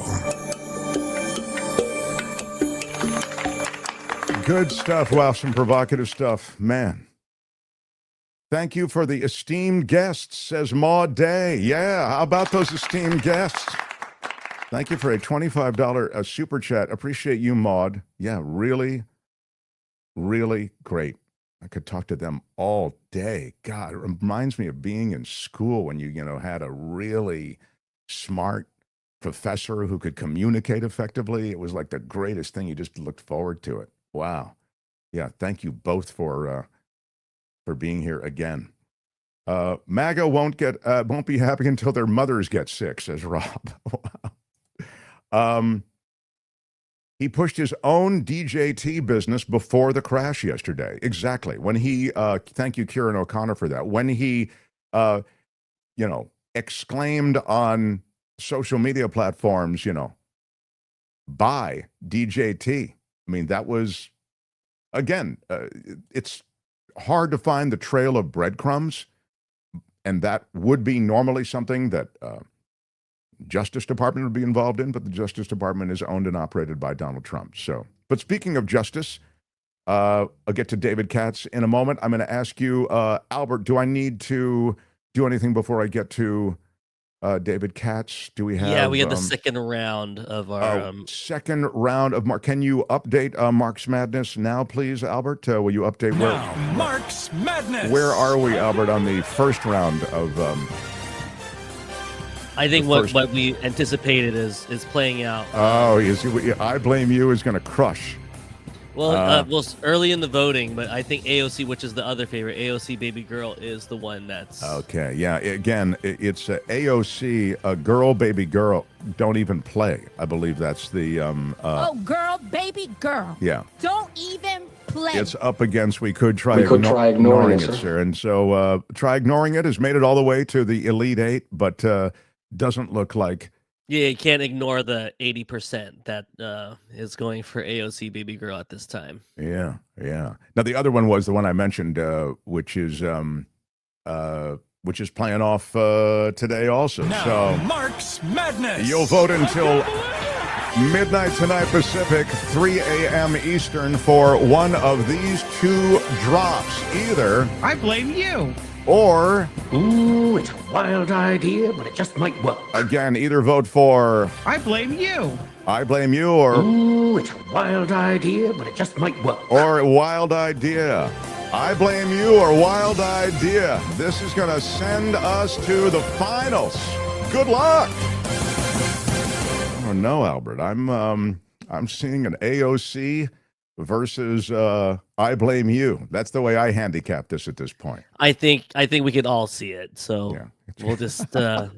Good stuff. Wow, some provocative stuff. Man. Thank you for the esteemed guests, says Maud Day. Yeah, how about those esteemed guests? Thank you for a $25 super chat. Appreciate you, Maud. Yeah, really, really great. I could talk to them all day. God, it reminds me of being in school when you had a really smart professor who could communicate effectively. It was like the greatest thing. You just looked forward to it. Wow. Yeah, thank you both for being here again. MAGA won't be happy until their mothers get sick, says Rob. Wow. He pushed his own DJT business before the crash yesterday. Exactly. When he, thank you, Kieran O'Connor, for that. When he, exclaimed on social media platforms, buy DJT. I mean, that was, again, it's hard to find the trail of breadcrumbs, and that would be normally something that Justice Department would be involved in, but the Justice Department is owned and operated by Donald Trump. So, but speaking of justice, I'll get to David Katz in a moment. I'm going to ask you, Albert, do I need to do anything before I get to David Katz? Do we have? Yeah, we have the second round of our second round of Mark. Can you update Mark's Madness now, please, Albert? Will you update now, Mark's Madness? Where are we, Albert, on the first round of? I think what we anticipated is playing out. I Blame You is going to crush. Well, early in the voting, but I think AOC, which is the other favorite, AOC Baby Girl, is the one that's... Okay, yeah. Again, it's AOC, a girl, baby girl, don't even play. I believe that's the... oh, girl, baby girl. Yeah. Don't even play. It's up against we could try ignoring it, sir. And so Try Ignoring It has made it all the way to the Elite Eight, but doesn't look like... Yeah, you can't ignore the 80% that is going for AOC Baby Girl at this time. Yeah, yeah. Now the other one was the one I mentioned, which is playing off today also. Now, so Mark's Madness. You'll vote until midnight tonight Pacific, 3 a.m. Eastern for one of these two drops. Either I Blame You. Or, ooh, it's a wild idea, but it just might work. Again, either vote for I Blame You. I blame you, or ooh, it's a wild idea, but it just might work. Or a wild idea. I blame you, or wild idea. This is going to send us to the finals. Good luck. Oh no, Albert. I'm seeing an AOC versus I blame you. That's the way I handicap this at this point. I think we can all see it. So we'll just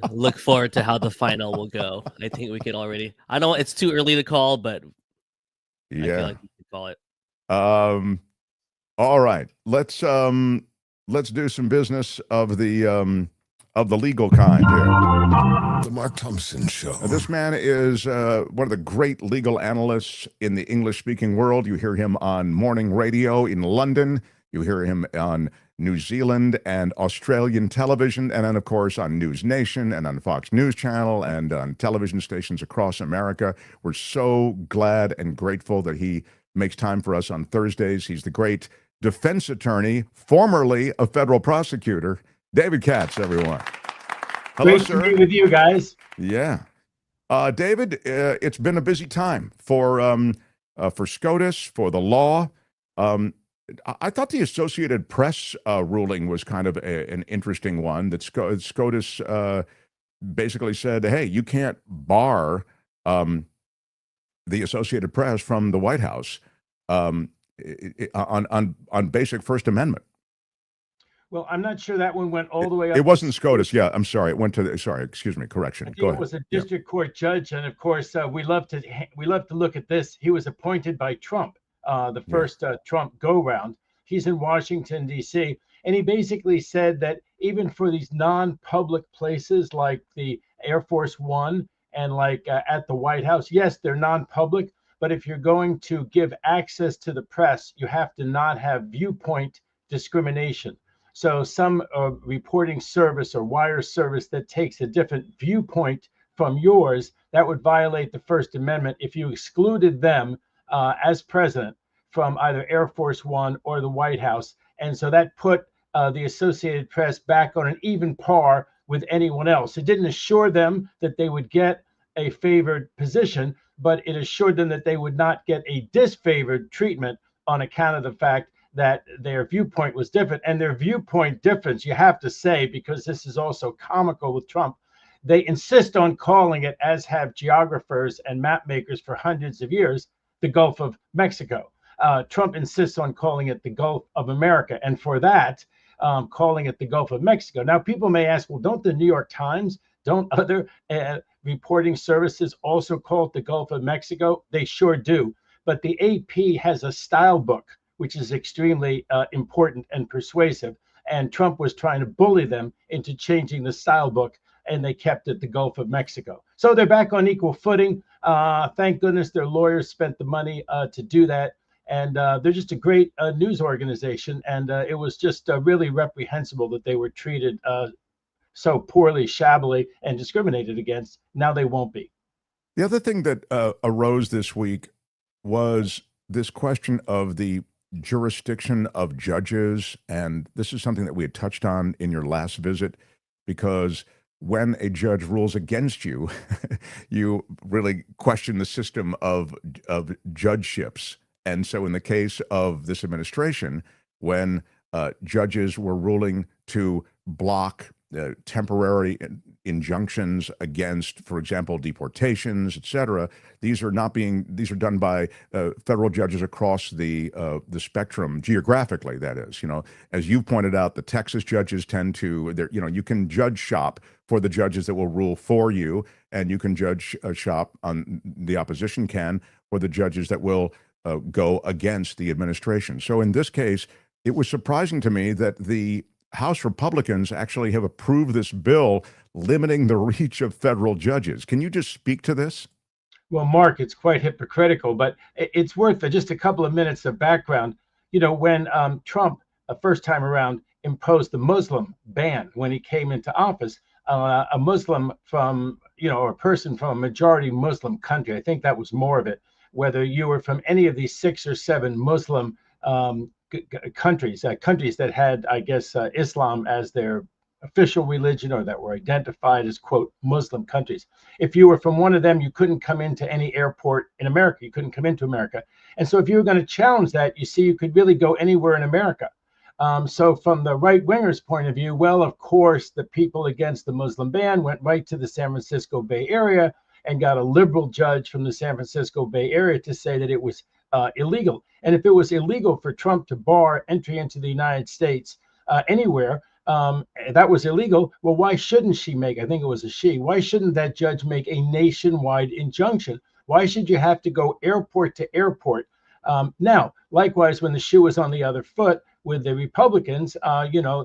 look forward to how the final will go. I think we can already. I know it's too early to call, but I feel like we can call it. All right. Let's do some business of the legal kind here. The Mark Thompson Show. This man is one of the great legal analysts in the English-speaking world. You hear him on morning radio in London. You hear him on New Zealand and Australian television, and then, of course, on News Nation and on Fox News Channel and on television stations across America. We're so glad and grateful that he makes time for us on Thursdays. He's the great defense attorney, formerly a federal prosecutor, David Katz, everyone. Hello, Great sir. to be with you guys. Yeah. David, it's been a busy time for SCOTUS, for the law. I thought the Associated Press ruling was kind of an interesting one, that SCOTUS basically said, hey, you can't bar the Associated Press from the White House on basic First Amendment. Well, I'm not sure that one went all the way up. It wasn't SCOTUS. Yeah, I'm sorry. It went to excuse me, correction. I think Go ahead. it was a district court judge, and of course, we love to look at this. He was appointed by Trump, the first Trump go-round. He's in Washington, D.C., and he basically said that even for these non-public places like the Air Force One and like at the White House, yes, they're non-public, but if you're going to give access to the press, you have to not have viewpoint discrimination. So some reporting service or wire service that takes a different viewpoint from yours, that would violate the First Amendment if you excluded them as president from either Air Force One or the White House. And so that put the Associated Press back on an even par with anyone else. It didn't assure them that they would get a favored position, but it assured them that they would not get a disfavored treatment on account of the fact that their viewpoint was different. And their viewpoint difference, you have to say, because this is also comical with Trump, they insist on calling it, as have geographers and map makers for hundreds of years, the Gulf of Mexico. Trump insists on calling it the Gulf of America. And for that, calling it the Gulf of Mexico. Now, people may ask, well, don't the New York Times, don't other reporting services also call it the Gulf of Mexico? They sure do. But the AP has a style book, which is extremely important and persuasive. And Trump was trying to bully them into changing the style book, and they kept it the Gulf of Mexico. So they're back on equal footing. Thank goodness their lawyers spent the money to do that. And they're just a great news organization. And it was just really reprehensible that they were treated so poorly, shabbily, and discriminated against. Now they won't be. The other thing that arose this week was this question of the jurisdiction of judges, and this is something that we had touched on in your last visit, because when a judge rules against you, you really question the system of judgeships. And so in the case of this administration, when judges were ruling to block temporary injunctions against, for example, deportations, et cetera, these are done by federal judges across the spectrum geographically. That is, as you pointed out, the Texas judges tend to, you can judge shop for the judges that will rule for you, and you can judge shop on the opposition can for the judges that will go against the administration. So in this case, it was surprising to me that the House Republicans actually have approved this bill limiting the reach of federal judges. Can you just speak to this? Well, Mark, it's quite hypocritical, but it's worth just a couple of minutes of background. When Trump, first time around, imposed the Muslim ban when he came into office, a Muslim from, or a person from a majority Muslim country, I think that was more of it, whether you were from any of these 6 or 7 Muslim countries that had, I guess, Islam as their official religion or that were identified as, quote, Muslim countries. If you were from one of them, you couldn't come into any airport in America. You couldn't come into America. And so if you were going to challenge that, you see, you could really go anywhere in America. So from the right wingers' point of view, well, of course, the people against the Muslim ban went right to the San Francisco Bay Area and got a liberal judge from the San Francisco Bay Area to say that it was illegal. And if it was illegal for Trump to bar entry into the United States anywhere, that was illegal. Well, why shouldn't she make, I think it was a she, why shouldn't that judge make a nationwide injunction? Why should you have to go airport to airport? Now, likewise, when the shoe was on the other foot with the Republicans,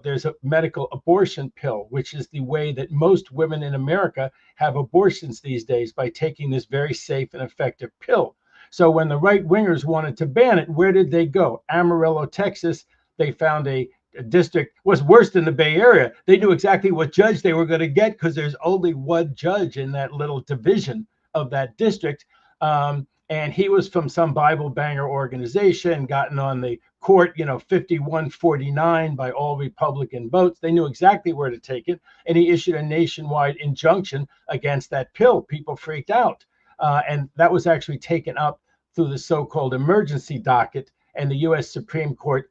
there's a medical abortion pill, which is the way that most women in America have abortions these days, by taking this very safe and effective pill. So when the right wingers wanted to ban it, where did they go? Amarillo, Texas. They found a district was worse than the Bay Area. They knew exactly what judge they were going to get because there's only one judge in that little division of that district. And he was from some Bible banger organization, gotten on the court, 51-49 by all Republican votes. They knew exactly where to take it. And he issued a nationwide injunction against that pill. People freaked out. And that was actually taken up through the so-called emergency docket. And the U.S. Supreme Court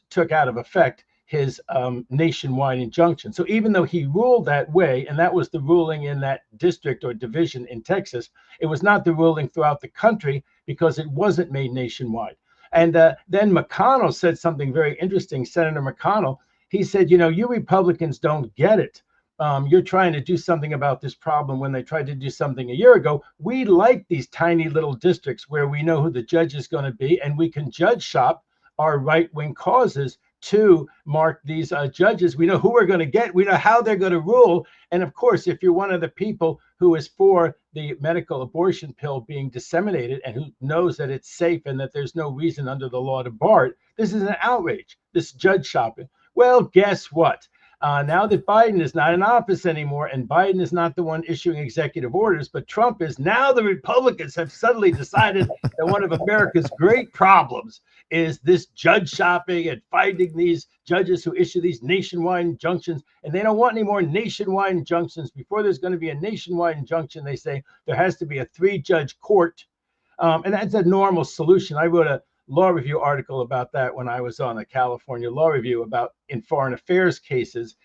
took out of effect his nationwide injunction. So even though he ruled that way, and that was the ruling in that district or division in Texas, it was not the ruling throughout the country because it wasn't made nationwide. And then McConnell said something very interesting, Senator McConnell. He said, you Republicans don't get it. You're trying to do something about this problem when they tried to do something a year ago. We like these tiny little districts where we know who the judge is going to be, and we can judge shop our right-wing causes to mark these judges. We know who we're going to get. We know how they're going to rule. And of course, if you're one of the people who is for the medical abortion pill being disseminated and who knows that it's safe and that there's no reason under the law to bar it, this is an outrage, this judge shopping. Well, guess what? Now that Biden is not in office anymore, and Biden is not the one issuing executive orders, but Trump is, now the Republicans have suddenly decided that one of America's great problems is this judge shopping and finding these judges who issue these nationwide injunctions. And they don't want any more nationwide injunctions. Before there's going to be a nationwide injunction, they say there has to be a 3-judge court. And that's a normal solution. I wrote a law review article about that when I was on a California law review about in foreign affairs cases,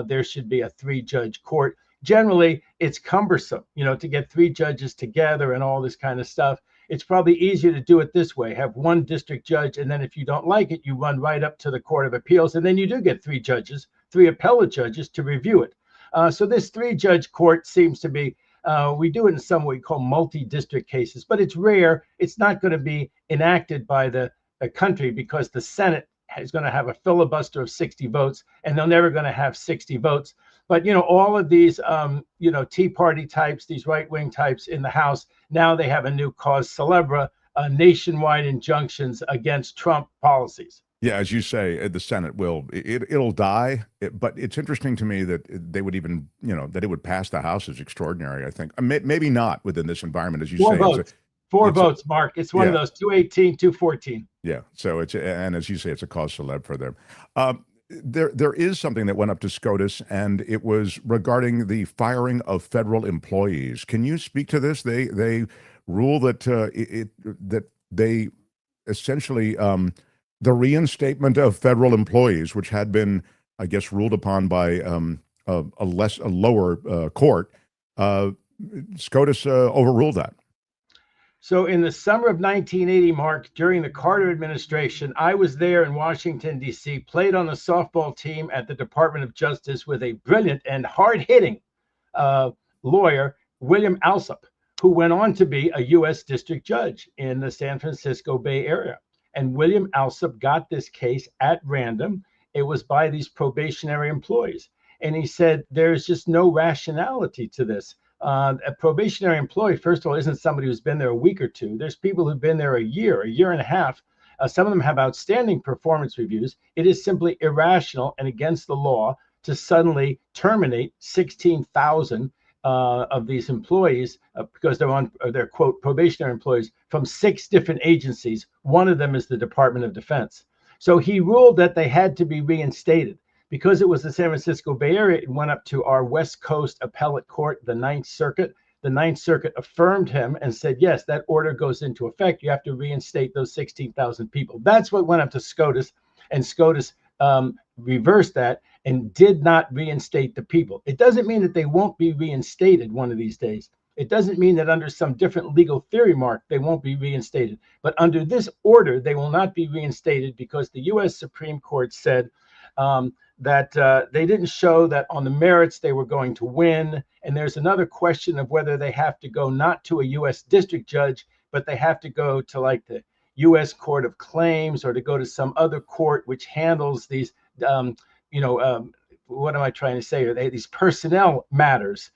there should be a 3-judge court. Generally, it's cumbersome, to get 3 judges together and all this kind of stuff. It's probably easier to do it this way, have one district judge, and then if you don't like it, you run right up to the Court of Appeals, and then you do get 3 judges, 3 appellate judges to review it. So this 3-judge court seems to be, we do it in some way we call multi-district cases, but it's rare. It's not going to be enacted by the country because the Senate is going to have a filibuster of 60 votes, and they're never going to have 60 votes. But, all of these, Tea Party types, these right-wing types in the House, now they have a new cause célèbre, nationwide injunctions against Trump policies. Yeah, as you say, the Senate it'll die. But it's interesting to me that they would even, that it would pass the House is extraordinary, I think. Maybe not within this environment, as you say. 4 votes. 4 votes, Mark. It's one of those 218, 214. Yeah. So and as you say, it's a cause célèbre for them. There is something that went up to SCOTUS, and it was regarding the firing of federal employees. Can you speak to this? They rule that that they essentially the reinstatement of federal employees, which had been, I guess, ruled upon by a lower court, SCOTUS overruled that. So in the summer of 1980, Mark, during the Carter administration, I was there in Washington, D.C., played on the softball team at the Department of Justice with a brilliant and hard-hitting lawyer, William Alsop, who went on to be a U.S. district judge in the San Francisco Bay Area. And William Alsop got this case at random. It was by these probationary employees. And he said, there's just no rationality to this. A probationary employee, first of all, isn't somebody who's been there a week or two. There's people who've been there a year and a half. Some of them have outstanding performance reviews. It is simply irrational and against the law to suddenly terminate 16,000 of these employees because they're quote probationary employees from 6 different agencies. One of them is the Department of Defense. So he ruled that they had to be reinstated. Because it was the San Francisco Bay Area, it went up to our West Coast Appellate Court, the Ninth Circuit. The Ninth Circuit affirmed him and said, yes, that order goes into effect. You have to reinstate those 16,000 people. That's what went up to SCOTUS, and SCOTUS reversed that and did not reinstate the people. It doesn't mean that they won't be reinstated one of these days. It doesn't mean that under some different legal theory, Mark, they won't be reinstated. But under this order, they will not be reinstated because the U.S. Supreme Court said that they didn't show that on the merits they were going to win. And there's another question of whether they have to go not to a U.S. district judge, but they have to go to like the U.S. Court of Claims or to go to some other court which handles these, what am I trying to say? These personnel matters.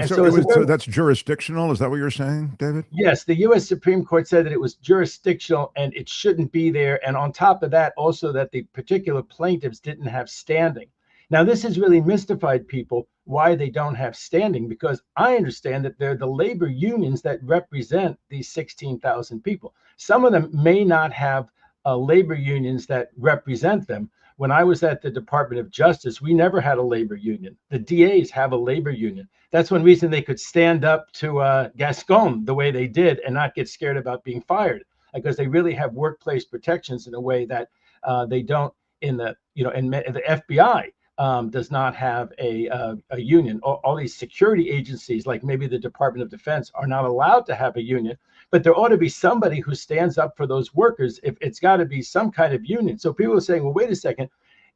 So that's jurisdictional. Is that what you're saying, David? Yes, the U.S. Supreme Court said that it was jurisdictional and it shouldn't be there. And on top of that, also that the particular plaintiffs didn't have standing. Now, this has really mystified people why they don't have standing, because I understand that they're the labor unions that represent these 16,000 people. Some of them may not have labor unions that represent them. When I was at the Department of Justice, we never had a labor union. The DAs have a labor union. That's one reason they could stand up to Gascon the way they did and not get scared about being fired, because they really have workplace protections in a way that they don't in the FBI does not have a union. All these security agencies, like maybe the Department of Defense, are not allowed to have a union. But there ought to be somebody who stands up for those workers. If it's got to be some kind of union. So people are saying, well, wait a second,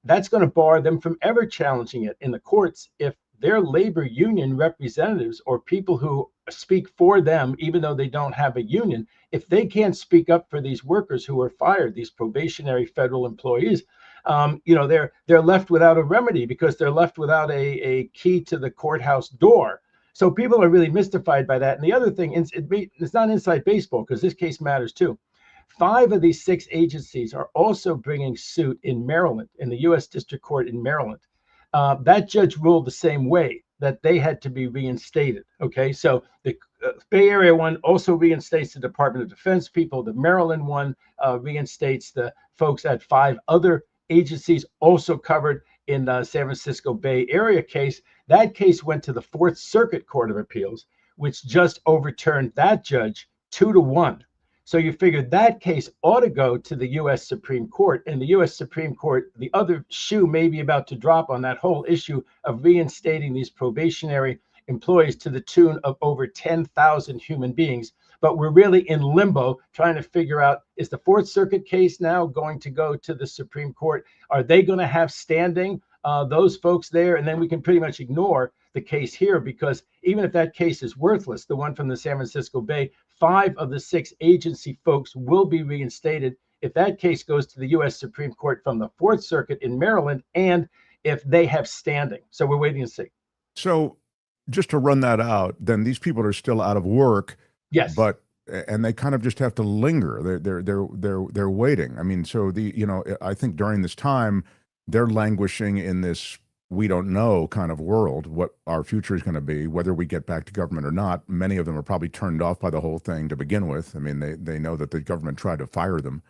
that's going to bar them from ever challenging it in the courts if their labor union representatives or people who speak for them, even though they don't have a union, if they can't speak up for these workers who are fired, these probationary federal employees, they're left without a remedy because they're left without a key to the courthouse door. So people are really mystified by that. And the other thing, it's not inside baseball because this case matters too. 5 of these 6 agencies are also bringing suit in Maryland, in the U.S. District Court in Maryland. That judge ruled the same way, that they had to be reinstated. Okay, so the Bay Area one also reinstates the Department of Defense people. The Maryland one reinstates the folks at 5 other agencies also covered in the San Francisco Bay Area case. That case went to the 4th Circuit Court of Appeals, which just overturned that judge 2-1. So you figured that case ought to go to the U.S. Supreme Court, and the U.S. Supreme Court, the other shoe may be about to drop on that whole issue of reinstating these probationary employees to the tune of over 10,000 human beings. But we're really in limbo trying to figure out, is the 4th Circuit case now going to go to the Supreme Court? Are they going to have standing, those folks there? And then we can pretty much ignore the case here, because even if that case is worthless, the one from the San Francisco Bay, 5 of the 6 agency folks will be reinstated if that case goes to the U.S. Supreme Court from the 4th Circuit in Maryland, and if they have standing. So we're waiting to see. So just to run that out, then these people are still out of work. Yes. And they kind of just have to linger. They're waiting. I mean, so I think during this time, they're languishing in this we don't know kind of world, what our future is going to be, whether we get back to government or not. Many of them are probably turned off by the whole thing to begin with. I mean, they know that the government tried to fire them.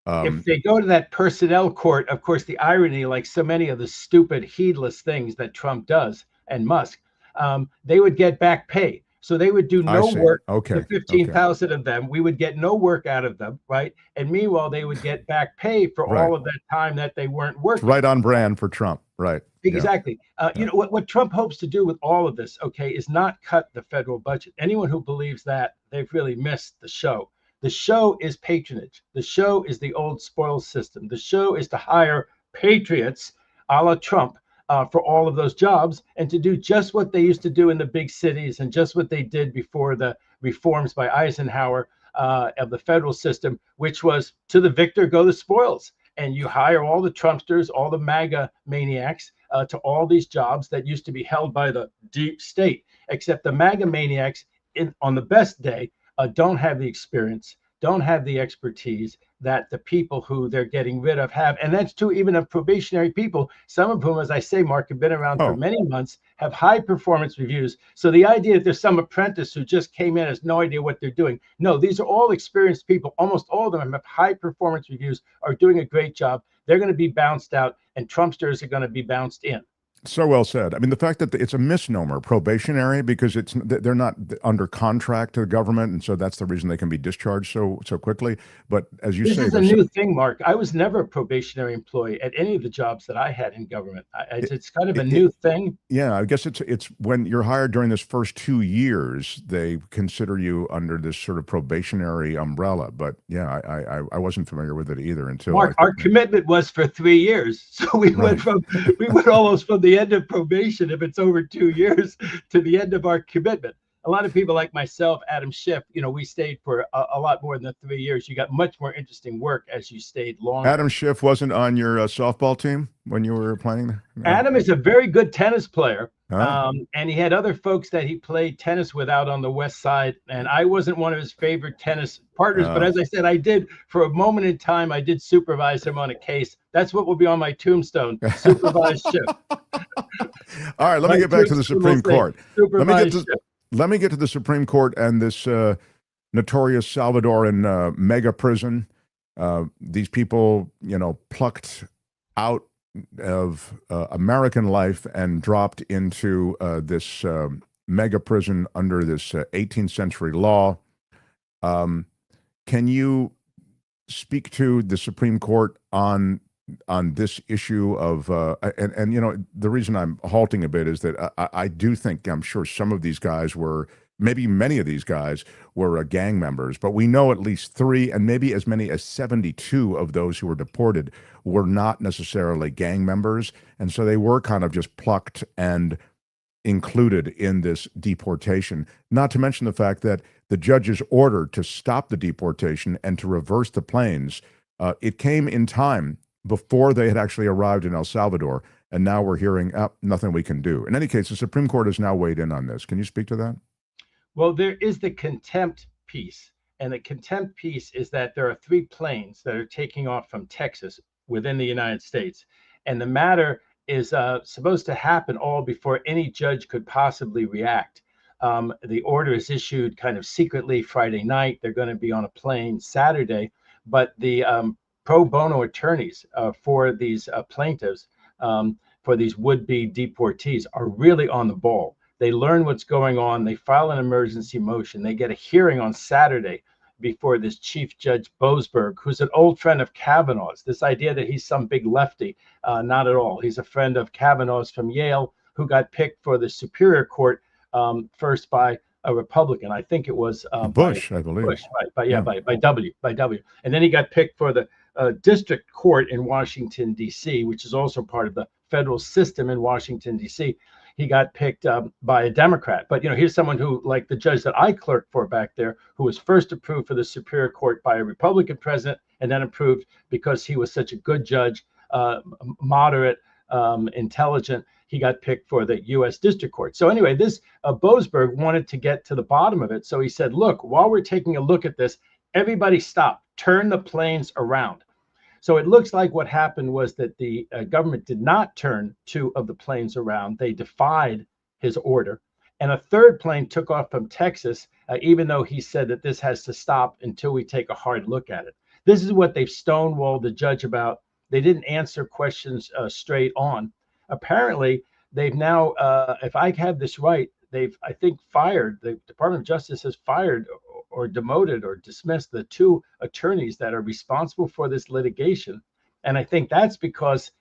If they go to that personnel court, of course, the irony, like so many of the stupid, heedless things that Trump does and Musk, they would get back pay. So they would do no work. Okay. The 15,000 of them, we would get no work out of them, right? And meanwhile, they would get back pay for all of that time that they weren't working. Right on brand for Trump, right? Exactly. Yeah. What Trump hopes to do with all of this, okay, is not cut the federal budget. Anyone who believes that, they've really missed the show. The show is patronage. The show is the old spoils system. The show is to hire patriots a la Trump for all of those jobs, and to do just what they used to do in the big cities and just what they did before the reforms by Eisenhower of the federal system, which was to the victor go the spoils. And you hire all the Trumpsters, all the MAGA maniacs to all these jobs that used to be held by the deep state, except the MAGA maniacs on the best day don't have the experience. don't have the expertise that the people who they're getting rid of have. And that's true even of probationary people, some of whom, as I say, Mark, have been around for many months, have high performance reviews. So the idea that there's some apprentice who just came in, has no idea what they're doing. No, these are all experienced people. Almost all of them have high performance reviews, are doing a great job. They're going to be bounced out, and Trumpsters are going to be bounced in. So well said. I mean, the fact that it's a misnomer, probationary, because they're not under contract to the government, and so that's the reason they can be discharged so quickly. But as you say, this is a new thing, Mark. I was never a probationary employee at any of the jobs that I had in government. It's kind of a new thing. Yeah, I guess it's when you're hired during this first 2 years, they consider you under this sort of probationary umbrella. But yeah, I wasn't familiar with it either until Mark. Our commitment was for 3 years, so we went almost from the end of probation, if it's over 2 years, to the end of our commitment. A lot of people like myself, Adam Schiff, we stayed for a lot more than 3 years. You got much more interesting work as you stayed longer. Adam Schiff wasn't on your softball team when you were playing there? No. Adam is a very good tennis player. And he had other folks that he played tennis with out on the West Side. And I wasn't one of his favorite tennis partners. But as I said, I did, for a moment in time, I did supervise him on a case. That's what will be on my tombstone, supervised Schiff. All right, let me get back to the Supreme Court. Let me get to the Supreme Court and this notorious Salvadoran mega prison. These people, plucked out of American life and dropped into this mega prison under this 18th century law. Can you speak to the Supreme Court on this issue of the reason I'm halting a bit is that I do think, I'm sure some of these guys were, maybe many of these guys were gang members, but we know at least 3 and maybe as many as 72 of those who were deported were not necessarily gang members, and so they were kind of just plucked and included in this deportation. Not to mention the fact that the judge's order to stop the deportation and to reverse the planes, it came in time before they had actually arrived in El Salvador, and now we're hearing nothing we can do. In any case, the Supreme Court has now weighed in on this. Can you speak to that? Well, there is the contempt piece, and the contempt piece is that there are 3 planes that are taking off from Texas within the United States, and the matter is supposed to happen all before any judge could possibly react. The order is issued kind of secretly Friday night. They're going to be on a plane Saturday, but the pro bono attorneys for these plaintiffs, for these would-be deportees, are really on the ball. They learn what's going on. They file an emergency motion. They get a hearing on Saturday before this Chief Judge Boasberg, who's an old friend of Kavanaugh's. This idea that he's some big lefty, not at all. He's a friend of Kavanaugh's from Yale, who got picked for the Superior Court first by a Republican. I think it was Bush, I believe. Bush, right? By W. And then he got picked for the district court in Washington, D.C., which is also part of the federal system in Washington, D.C. He got picked by a Democrat. But, here's someone who, like the judge that I clerked for back there, who was first approved for the Superior Court by a Republican president and then approved because he was such a good judge, moderate, intelligent. He got picked for the U.S. District Court. So anyway, this Boasberg wanted to get to the bottom of it. So he said, look, while we're taking a look at this, everybody stop, turn the planes around. So it looks like what happened was that the government did not turn 2 of the planes around. They defied his order. And a 3rd plane took off from Texas, even though he said that this has to stop until we take a hard look at it. This is what they've stonewalled the judge about. They didn't answer questions straight on. Apparently, they've now, if I have this right, they've, I think, fired, the Department of Justice has fired or demoted or dismissed the 2 attorneys that are responsible for this litigation. And I think that's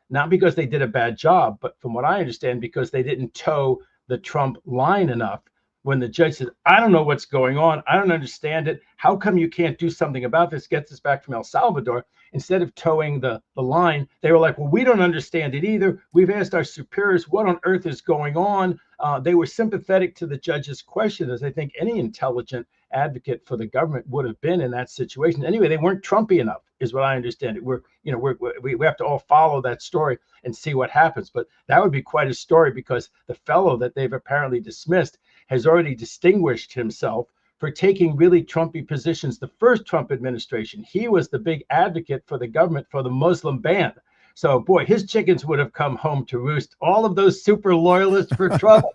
not because they did a bad job, but from what I understand, because they didn't toe the Trump line enough. When the judge said, I don't know what's going on, I don't understand it, how come you can't do something about this, gets us back from El Salvador, instead of towing the line, they were like, well, we don't understand it either. We've asked our superiors, what on earth is going on? They were sympathetic to the judge's question, as I think any intelligent advocate for the government would have been in that situation. Anyway, they weren't Trumpy enough, is what I understand it. We have to all follow that story and see what happens. But that would be quite a story, because the fellow that they've apparently dismissed has already distinguished himself for taking really Trumpy positions. The first Trump administration, he was the big advocate for the government for the Muslim ban. So, boy, his chickens would have come home to roost. All of those super loyalists for Trump,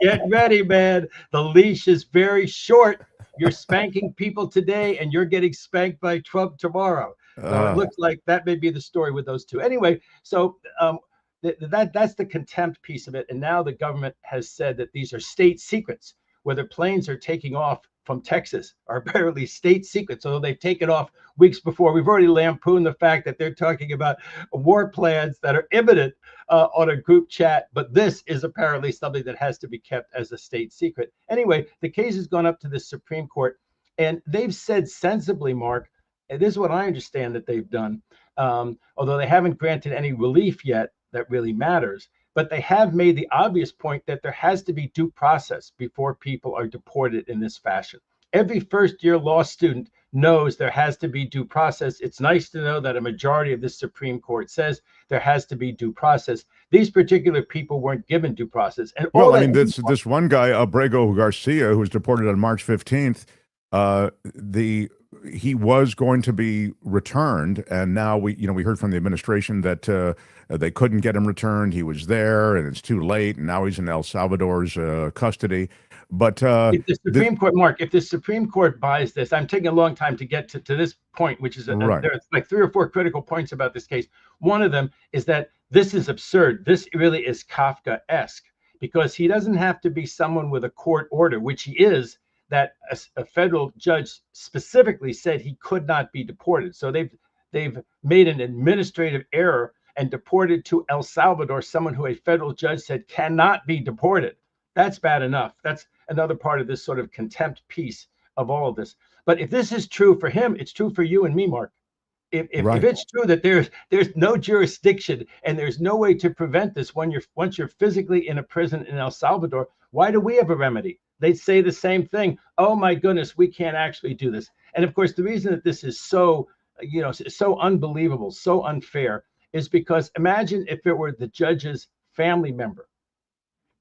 get ready, man. The leash is very short. You're spanking people today, and you're getting spanked by Trump tomorrow. So it looks like that may be the story with those two. Anyway, so that's the contempt piece of it. And now the government has said that these are state secrets. Whether planes are taking off from Texas are apparently state secrets, although they've taken off weeks before. We've already lampooned the fact that they're talking about war plans that are imminent on a group chat, but this is apparently something that has to be kept as a state secret. Anyway, the case has gone up to the Supreme Court, and they've said sensibly, Mark, and this is what I understand that they've done, although they haven't granted any relief yet that really matters, but they have made the obvious point that there has to be due process before people are deported in this fashion. Every first-year law student knows there has to be due process. It's nice to know that a majority of the Supreme Court says there has to be due process. These particular people weren't given due process. And well, I mean, this one guy, Abrego Garcia, who was deported on March 15th, he was going to be returned, and now we heard from the administration that they couldn't get him returned. He was there, and it's too late, and now he's in El Salvador's custody. But if the Supreme Court, Mark, if the Supreme Court buys this, I'm taking a long time to get to this point, which is there's like 3 or 4 critical points about this case. One of them is that this is absurd. This really is Kafka-esque, because he doesn't have to be someone with a court order, which he is, that a federal judge specifically said he could not be deported. So they've made an administrative error and deported to El Salvador someone who a federal judge said cannot be deported. That's bad enough. That's another part of this sort of contempt piece of all of this. But if this is true for him, it's true for you and me, Mark. If it's true that there's no jurisdiction and there's no way to prevent this once you're physically in a prison in El Salvador, why do we have a remedy? They say the same thing. Oh my goodness, we can't actually do this. And of course, the reason that this is so unbelievable, so unfair, is because imagine if it were the judge's family member.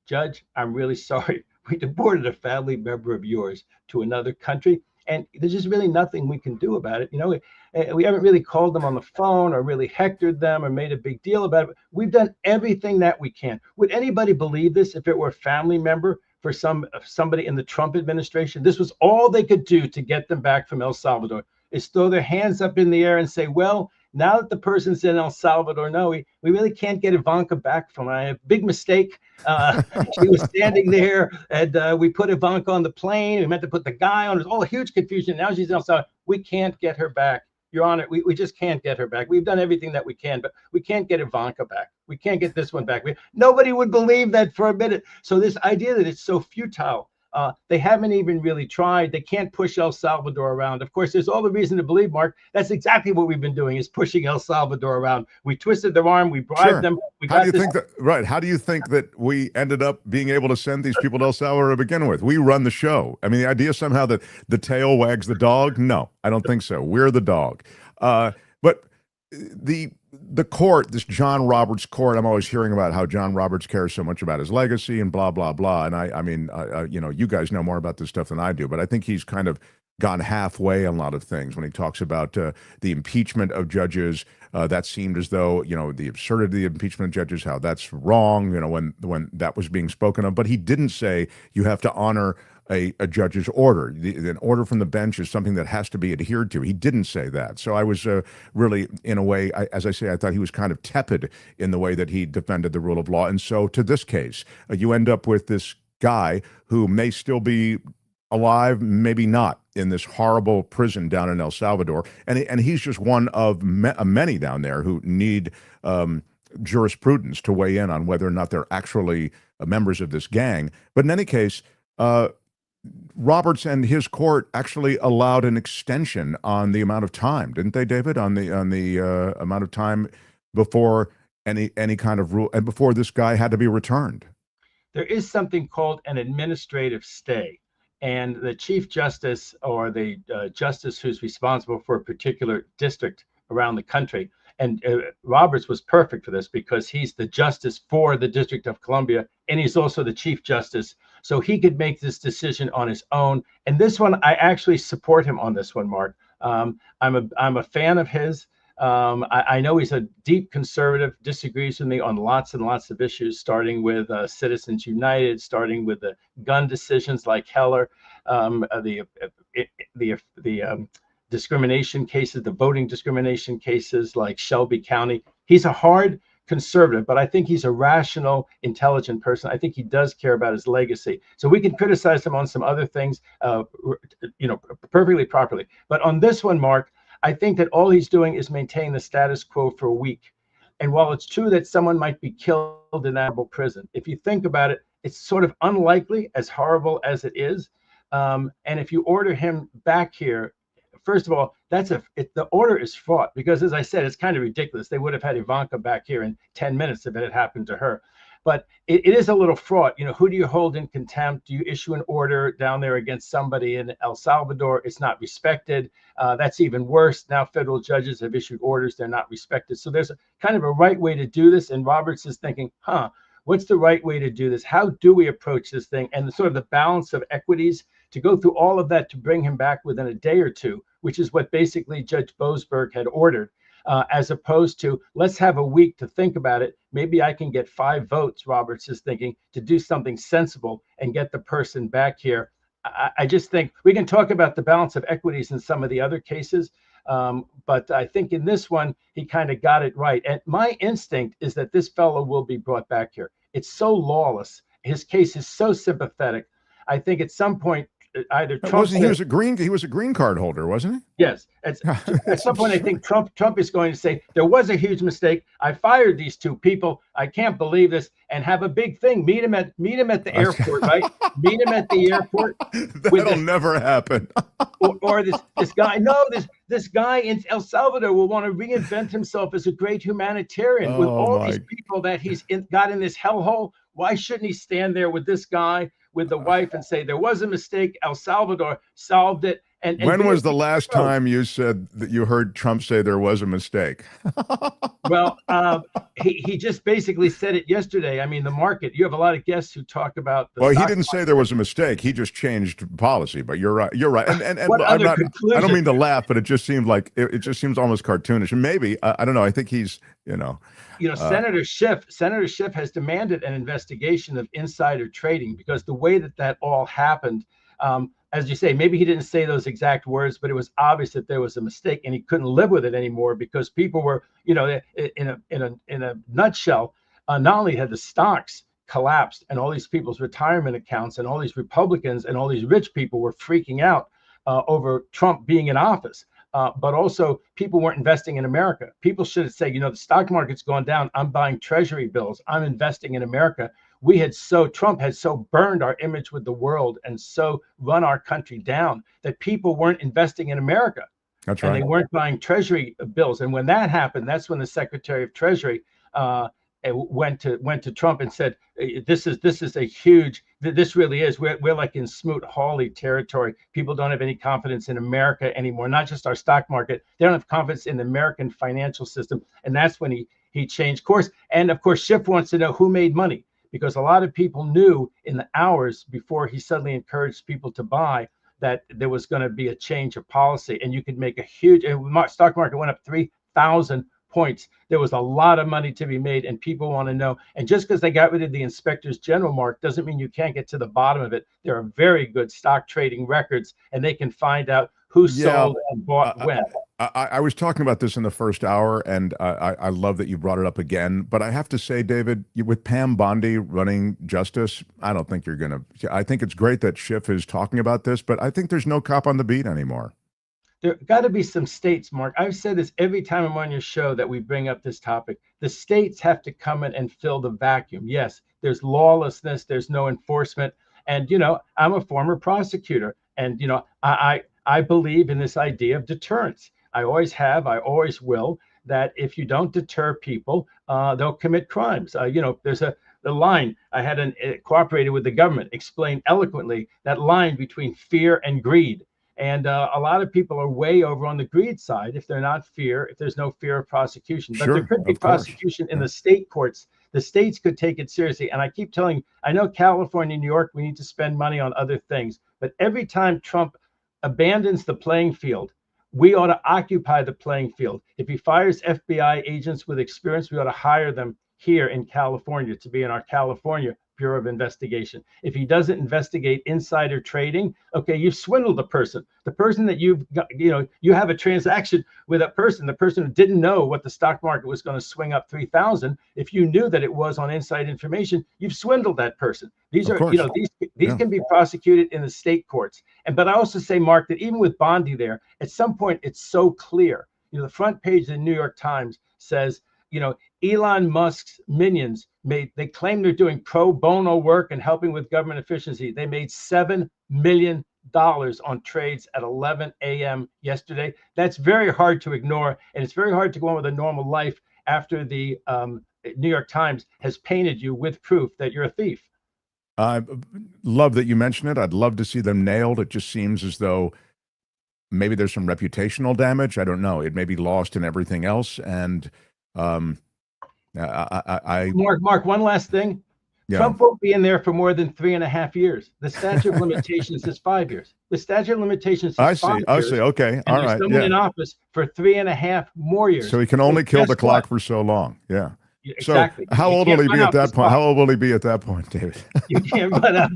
Judge, I'm really sorry. We deported a family member of yours to another country, and there's just really nothing we can do about it. We haven't really called them on the phone or really hectored them or made a big deal about it. We've done everything that we can. Would anybody believe this if it were a family member for somebody in the Trump administration? This was all they could do to get them back from El Salvador, is throw their hands up in the air and say, well, now that the person's in El Salvador, no, we really can't get Ivanka back from a big mistake. She was standing there, and we put Ivanka on the plane. We meant to put the guy on. There's all a huge confusion. Now she's in El Salvador. We can't get her back. Your Honor, we just can't get her back. We've done everything that we can, but we can't get Ivanka back. We can't get this one back. Nobody would believe that for a minute. So this idea that it's so futile, they haven't even really tried. They can't push El Salvador around. Of course, there's all the reason to believe, Mark, that's exactly what we've been doing, is pushing El Salvador around. We twisted their arm. We bribed them. How do you think that we ended up being able to send these people to El Salvador to begin with? We run the show. I mean, the idea somehow that the tail wags the dog? No, I don't think so. We're the dog. But the court, this John Roberts court, I'm always hearing about how John Roberts cares so much about his legacy and blah, blah, blah. And I mean, you guys know more about this stuff than I do, but I think he's kind of gone halfway on a lot of things when he talks about the impeachment of judges. That seemed as though, the absurdity of impeachment of judges, how that's wrong, when that was being spoken of. But he didn't say you have to honor a judge's order. An order from the bench is something that has to be adhered to. He didn't say that. So I was really, in a way, as I say, I thought he was kind of tepid in the way that he defended the rule of law. And so to this case, you end up with this guy who may still be alive, maybe not, in this horrible prison down in El Salvador. And he's just one of many down there who need jurisprudence to weigh in on whether or not they're actually members of this gang. But in any case, Roberts and his court actually allowed an extension on the amount of time, didn't they, David? On the amount of time before any kind of rule, and before this guy had to be returned. There is something called an administrative stay, and the chief justice or the justice who's responsible for a particular district around the country And Roberts was perfect for this because he's the justice for the District of Columbia, and he's also the Chief Justice. So he could make this decision on his own. And this one, I actually support him on this one, Mark. I'm a fan of his. I know he's a deep conservative, disagrees with me on lots and lots of issues, starting with Citizens United, starting with the gun decisions like Heller, the discrimination cases, the voting discrimination cases like Shelby County. He's a hard conservative, but I think he's a rational, intelligent person. I think he does care about his legacy. So we can criticize him on some other things, perfectly properly. But on this one, Mark, I think that all he's doing is maintain the status quo for a week. And while it's true that someone might be killed in that prison, if you think about it, it's sort of unlikely, as horrible as it is. And if you order him back here, first of all, the order is fraught because, as I said, it's kind of ridiculous. They would have had Ivanka back here in 10 minutes if it had happened to her. But it is a little fraught. Who do you hold in contempt? Do you issue an order down there against somebody in El Salvador? It's not respected. That's even worse. Now federal judges have issued orders. They're not respected. So there's kind of a right way to do this. And Roberts is thinking, what's the right way to do this? How do we approach this thing? And sort of the balance of equities to go through all of that to bring him back within a day or two, which is what basically Judge Boasberg had ordered. As opposed to, let's have a week to think about it. Maybe I can get 5 votes, Roberts is thinking, to do something sensible and get the person back here. I just think we can talk about the balance of equities in some of the other cases. But I think in this one, he kind of got it right. And my instinct is that this fellow will be brought back here. It's so lawless. His case is so sympathetic. I think at some point, either Trump he was a green card holder, wasn't he? Yes. At some point, I think Trump is going to say there was a huge mistake. I fired these 2 people. I can't believe this, and have a big thing. Meet him at the airport, right? Meet him at the airport. That'll never happen. or this guy. No, this guy in El Salvador will want to reinvent himself as a great humanitarian with all these people that he's got in this hellhole. Why shouldn't he stand there with this guy, with the wife, and say there was a mistake? El Salvador solved it. And when was the last time you said that you heard Trump say there was a mistake? Well, he just basically said it yesterday. I mean, the market. You have a lot of guests who talk about. Well, he didn't say there was a mistake. He just changed policy. But you're right. You're right. And I don't mean to laugh, but it just seemed like it just seems almost cartoonish. And maybe I don't know. I think he's Senator Schiff has demanded an investigation of insider trading because the way that all happened. As you say, maybe he didn't say those exact words, but it was obvious that there was a mistake, and he couldn't live with it anymore because people were, in a nutshell, not only had the stocks collapsed and all these people's retirement accounts and all these Republicans and all these rich people were freaking out over Trump being in office, but also people weren't investing in America. People should say, the stock market's gone down. I'm buying treasury bills. I'm investing in America. Trump had so burned our image with the world and so run our country down that people weren't investing in America. That's right. And they weren't buying treasury bills. And when that happened, that's when the Secretary of Treasury went to Trump and said, this really is, we're like in Smoot-Hawley territory. People don't have any confidence in America anymore, not just our stock market. They don't have confidence in the American financial system. And that's when he changed course. And of course, Schiff wants to know who made money, because a lot of people knew in the hours before he suddenly encouraged people to buy that there was going to be a change of policy, and you could make a huge stock market went up 3,000 points. There was a lot of money to be made, and people want to know. And just because they got rid of the inspectors general, Mark, doesn't mean you can't get to the bottom of it. There are very good stock trading records, and they can find out who sold and bought when. I was talking about this in the first hour, and I love that you brought it up again. But I have to say, David, with Pam Bondi running justice, I don't think you're going to. I think it's great that Schiff is talking about this, but I think there's no cop on the beat anymore. There got to be some states, Mark. I've said this every time I'm on your show that we bring up this topic. The states have to come in and fill the vacuum. Yes, there's lawlessness. There's no enforcement. And, I'm a former prosecutor. And, I believe in this idea of deterrence. I always have, I always will, that if you don't deter people, they'll commit crimes. There's the line, I had cooperated with the government, explained eloquently that line between fear and greed. And a lot of people are way over on the greed side if there's no fear of prosecution. But there could be prosecution in the state courts. The states could take it seriously. And I keep telling you, I know California, New York, we need to spend money on other things. But every time Trump abandons the playing field, we ought to occupy the playing field. If he fires FBI agents with experience, we ought to hire them here in California to be in our California Bureau of Investigation. If he doesn't investigate insider trading, okay, you've swindled the person. The person that you've got, you have a transaction with a person, the person who didn't know what the stock market was going to swing up 3,000. If you knew that it was on inside information, you've swindled that person. These are, these can be prosecuted in the state courts. But I also say, Mark, that even with Bondi there, at some point, it's so clear. The front page of the New York Times says, Elon Musk's minions they claim they're doing pro bono work and helping with government efficiency. They made $7 million on trades at 11 a.m. yesterday. That's very hard to ignore, and it's very hard to go on with a normal life after the New York Times has painted you with proof that you're a thief. I love that you mention it. I'd love to see them nailed. It just seems as though maybe there's some reputational damage. I don't know. It may be lost in everything else. And Mark, one last thing. Yeah. Trump won't be in there for more than 3.5 years. The statute of limitations is 5 years. The statute of limitations is 5 years. I see. Okay. All right. Someone in office for 3.5 more years. So he can only kill the clock for so long. Yeah. Exactly. So how old will he be at that point? How old will he be at that point, David? You can't run up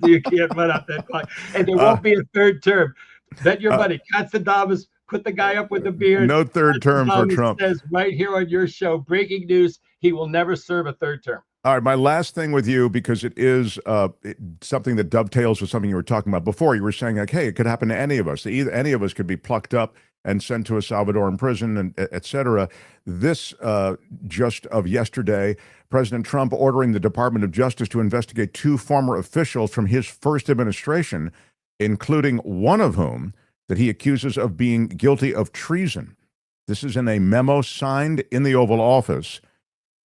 that clock. And there won't be a third term. Bet your money. Katz put the guy up with the beard. No third term for Trump. Says right here on your show, breaking news, he will never serve a third term. All right, my last thing with you, because it is something that dovetails with something you were talking about before. You were saying, like, hey, it could happen to any of us. Any of us could be plucked up and sent to a Salvadoran prison, and et cetera. This just of yesterday, President Trump ordering the Department of Justice to investigate 2 former officials from his first administration, including one of whom that he accuses of being guilty of treason. This is in a memo signed in the Oval Office,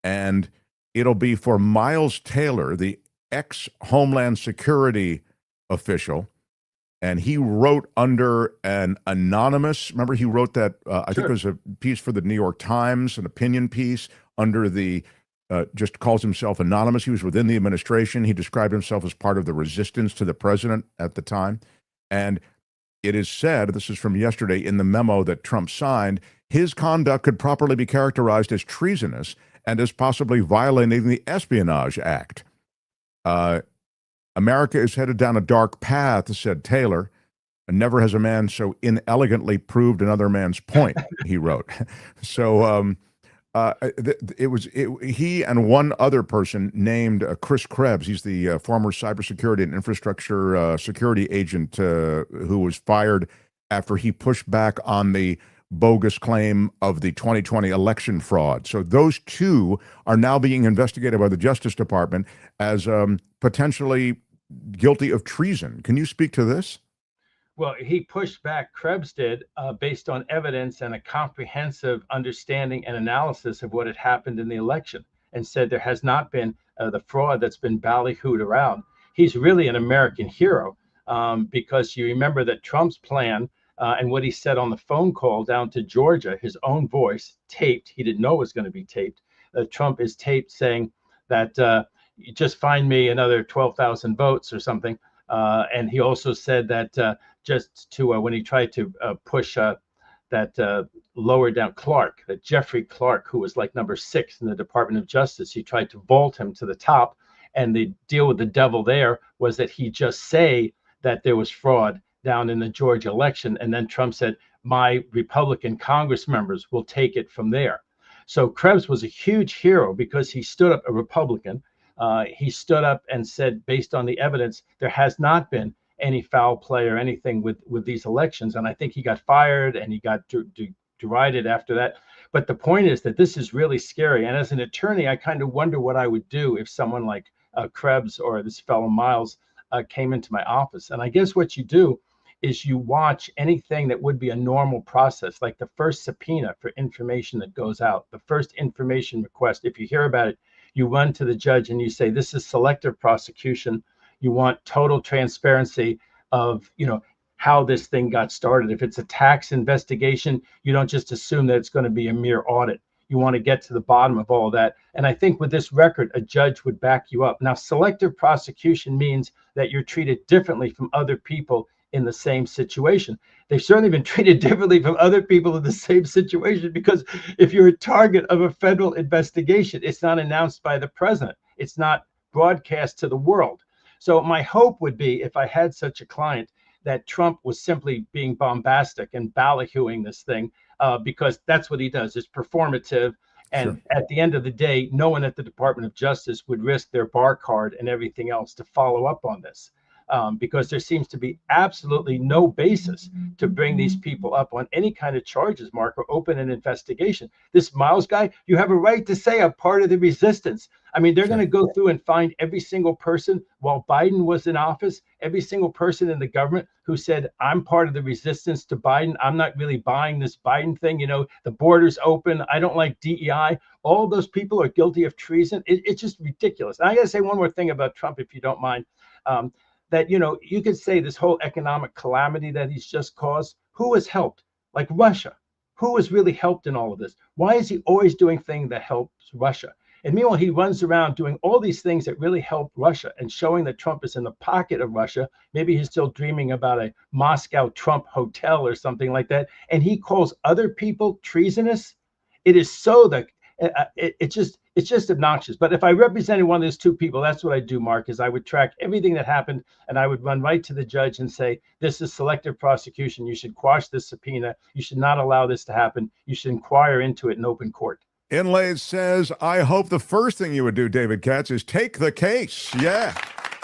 and it'll be for Miles Taylor, the ex-Homeland Security official, and he wrote under an anonymous, remember he wrote that, I think it was a piece for the New York Times, an opinion piece under the, just calls himself anonymous. He was within the administration. He described himself as part of the resistance to the president at the time. And it is said, this is from yesterday in the memo that Trump signed, his conduct could properly be characterized as treasonous and as possibly violating the Espionage Act. America is headed down a dark path, said Taylor, and never has a man so inelegantly proved another man's point, he wrote. So he and one other person named Chris Krebs. He's the former cybersecurity and infrastructure security agent who was fired after he pushed back on the bogus claim of the 2020 election fraud. So those 2 are now being investigated by the Justice Department as potentially guilty of treason. Can you speak to this? Well, he pushed back, Krebs did, based on evidence and a comprehensive understanding and analysis of what had happened in the election, and said there has not been the fraud that's been ballyhooed around. He's really an American hero because you remember that Trump's plan and what he said on the phone call down to Georgia, his own voice, taped, he didn't know it was going to be taped. Trump is taped saying that you just find me another 12,000 votes or something. And he also said that just to when he tried to push that lower down Clark, that Jeffrey Clark, who was like number 6 in the Department of Justice, he tried to vault him to the top. And the deal with the devil there was that he just say that there was fraud down in the Georgia election. And then Trump said, my Republican Congress members will take it from there. So Krebs was a huge hero because he stood up, a Republican. He stood up and said, based on the evidence, there has not been any foul play or anything with these elections. And I think he got fired and he got derided after that. But the point is that this is really scary. And as an attorney, I kind of wonder what I would do if someone like Krebs or this fellow Miles came into my office. And I guess what you do is you watch anything that would be a normal process, like the first subpoena for information that goes out, the first information request. If you hear about it, you run to the judge and you say, this is selective prosecution. You want total transparency of, how this thing got started. If it's a tax investigation, you don't just assume that it's going to be a mere audit. You want to get to the bottom of all that. And I think with this record, a judge would back you up. Now, selective prosecution means that you're treated differently from other people in the same situation. They've certainly been treated differently from other people in the same situation, because if you're a target of a federal investigation, it's not announced by the president. It's not broadcast to the world. So my hope would be, if I had such a client, that Trump was simply being bombastic and ballyhooing this thing, because that's what he does. It's performative. And at the end of the day, no one at the Department of Justice would risk their bar card and everything else to follow up on this. Because there seems to be absolutely no basis to bring these people up on any kind of charges, Mark, or open an investigation. This Miles guy, you have a right to say I'm part of the resistance. I mean, they're going to go through and find every single person while Biden was in office, every single person in the government who said, I'm part of the resistance to Biden. I'm not really buying this Biden thing. You know, the border's open. I don't like DEI. All those people are guilty of treason. It's just ridiculous. And I got to say one more thing about Trump, if you don't mind. That, you know, you could say this whole economic calamity that he's just caused, who has helped? Like Russia. Who has really helped in all of this? Why is he always doing things that helps Russia? And meanwhile, he runs around doing all these things that really help Russia and showing that Trump is in the pocket of Russia. Maybe he's still dreaming about a Moscow Trump hotel or something like that. And he calls other people treasonous. It is so that it's just obnoxious. But if I represented one of those two people, that's what I'd do, Mark, is I would track everything that happened and I would run right to the judge and say, this is selective prosecution. You should quash this subpoena. You should not allow this to happen. You should inquire into it in open court. Inlays says, I hope the first thing you would do, David Katz, is take the case. Yeah.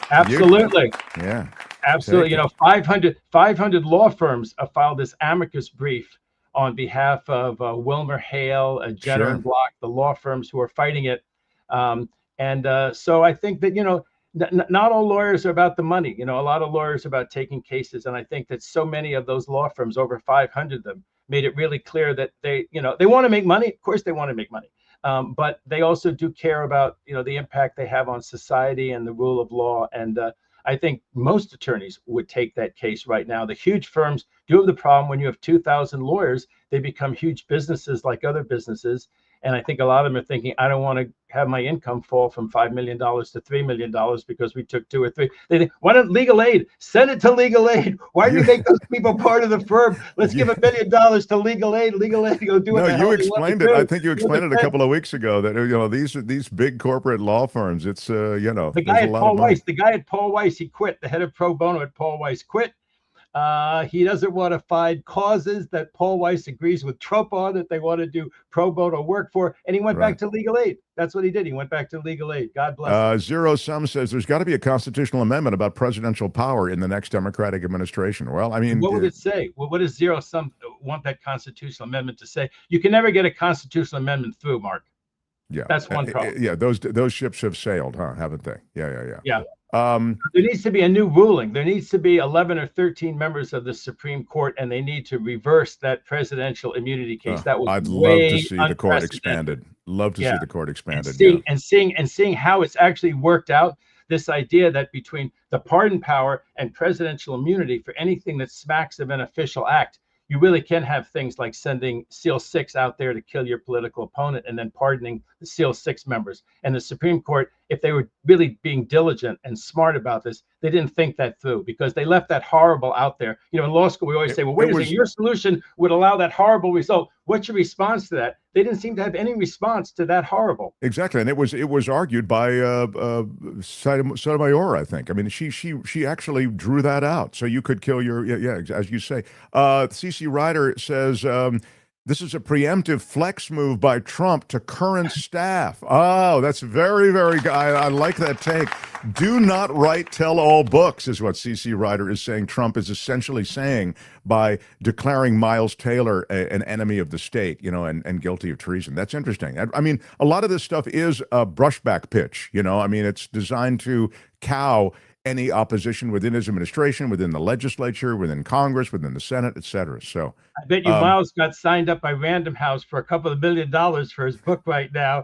Absolutely. Yeah. Absolutely. You know, 500 law firms have filed this amicus brief on behalf of Wilmer Hale, Jenner and Block, the law firms who are fighting it. So I think that, you know, not all lawyers are about the money. You know, a lot of lawyers are about taking cases. And I think that so many of those law firms, over 500 of them, made it really clear that they, you know, they want to make money. Of course, they want to make money. But they also do care about, you know, the impact they have on society and the rule of law. And I think most attorneys would take that case right now. The huge firms do have the problem when you have 2,000 lawyers, they become huge businesses like other businesses. And I think a lot of them are thinking, I don't want to have my income fall from $5 million to $3 million because we took 2 or 3. They think, why not legal aid? Send it to legal aid. Why do you make those people part of the firm? Let's give $1 million to legal aid. Legal aid, go do it. No, you explained it. I think you explained it a couple of weeks ago that, you know, these big corporate law firms, it's, you know, the guy at Paul Weiss, he quit. The head of pro bono at Paul Weiss quit. He doesn't want to find causes that Paul Weiss agrees with Trump on, that they want to do pro bono work for, and he went back to legal aid. That's what he did. He went back to legal aid. God bless him. Zero Sum says there's got to be a constitutional amendment about presidential power in the next Democratic administration. Well, I mean, what would it say? Well, what does Zero Sum want that constitutional amendment to say? You can never get a constitutional amendment through, Mark. Yeah, that's one problem. Yeah, those ships have sailed, huh? Haven't they? Yeah. There needs to be a new ruling. There needs to be 11 or 13 members of the Supreme Court, and they need to reverse that presidential immunity case. That was I'd love to see the court expanded. Love to see the court expanded. And seeing how it's actually worked out. This idea that between the pardon power and presidential immunity for anything that smacks of an official act, you really can have things like sending SEAL 6 out there to kill your political opponent and then pardoning the SEAL 6 members. And the Supreme Court, if they were really being diligent and smart about this, they didn't think that through because they left that horrible out there. You know, in law school, we always say, well, wait a second, your solution would allow that horrible result. What's your response to that? They didn't seem to have any response to that horrible. Exactly. And it was argued by Sotomayor, I think. I mean, she actually drew that out. So you could kill your, as you say. CC Ryder says, this is a preemptive flex move by Trump to current staff. Oh, that's very, very good. I like that take. Do not write tell-all books is what CC Ryder is saying. Trump is essentially saying by declaring Miles Taylor an enemy of the state, you know, and guilty of treason. That's interesting. I mean, a lot of this stuff is a brushback pitch, you know. I mean, it's designed to cow any opposition within his administration, within the legislature, within Congress, within the Senate, et cetera. So I bet you Miles got signed up by Random House for a couple of $1 million for his book right now.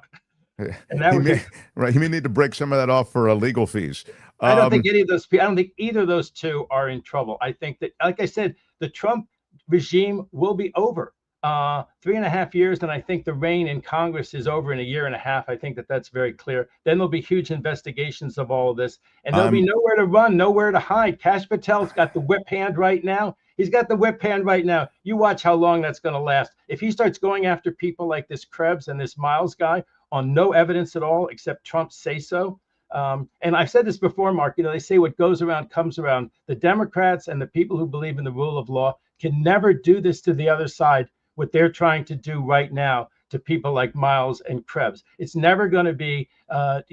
And that he may need to break some of that off for legal fees. I don't think any of those people, I don't think either of those two are in trouble. I think that, like I said, the Trump regime will be over. 3.5 years, and I think the reign in Congress is over in a year and a half. I think that that's very clear. Then there'll be huge investigations of all of this, and there'll be nowhere to run, nowhere to hide. Kash Patel's got the whip hand right now. He's got the whip hand right now. You watch how long that's going to last. If he starts going after people like this Krebs and this Miles guy on no evidence at all, except Trump say so. And I've said this before, Mark, they say what goes around comes around. The Democrats and the people who believe in the rule of law can never do this to the other side, what they're trying to do right now to people like Miles and Krebs. It's never going to be, a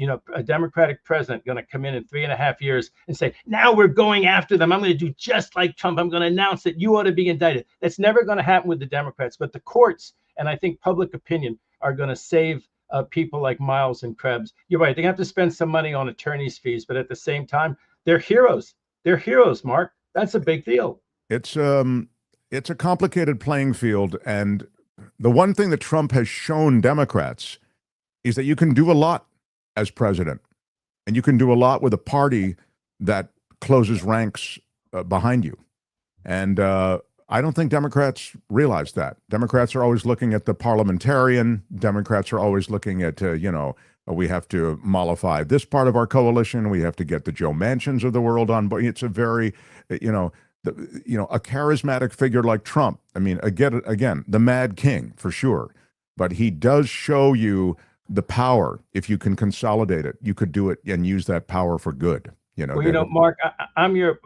Democratic president going to come in 3.5 years and say, now we're going after them. I'm going to do just like Trump. I'm going to announce that you ought to be indicted. That's never going to happen with the Democrats. But the courts, and I think public opinion, are going to save people like Miles and Krebs. You're right. They have to spend some money on attorney's fees, but at the same time, they're heroes. They're heroes, Mark. That's a big deal. It's a complicated playing field, and the one thing that Trump has shown Democrats is that you can do a lot as president, and you can do a lot with a party that closes ranks behind you. And I don't think Democrats realize that. Democrats are always looking at the parliamentarian. Democrats are always looking at, we have to mollify this part of our coalition. We have to get the Joe Manchins of the world on board. It's a very, a charismatic figure like Trump. I mean, again, the Mad King for sure. But he does show you the power. If you can consolidate it, you could do it and use that power for good. Mark, I'm your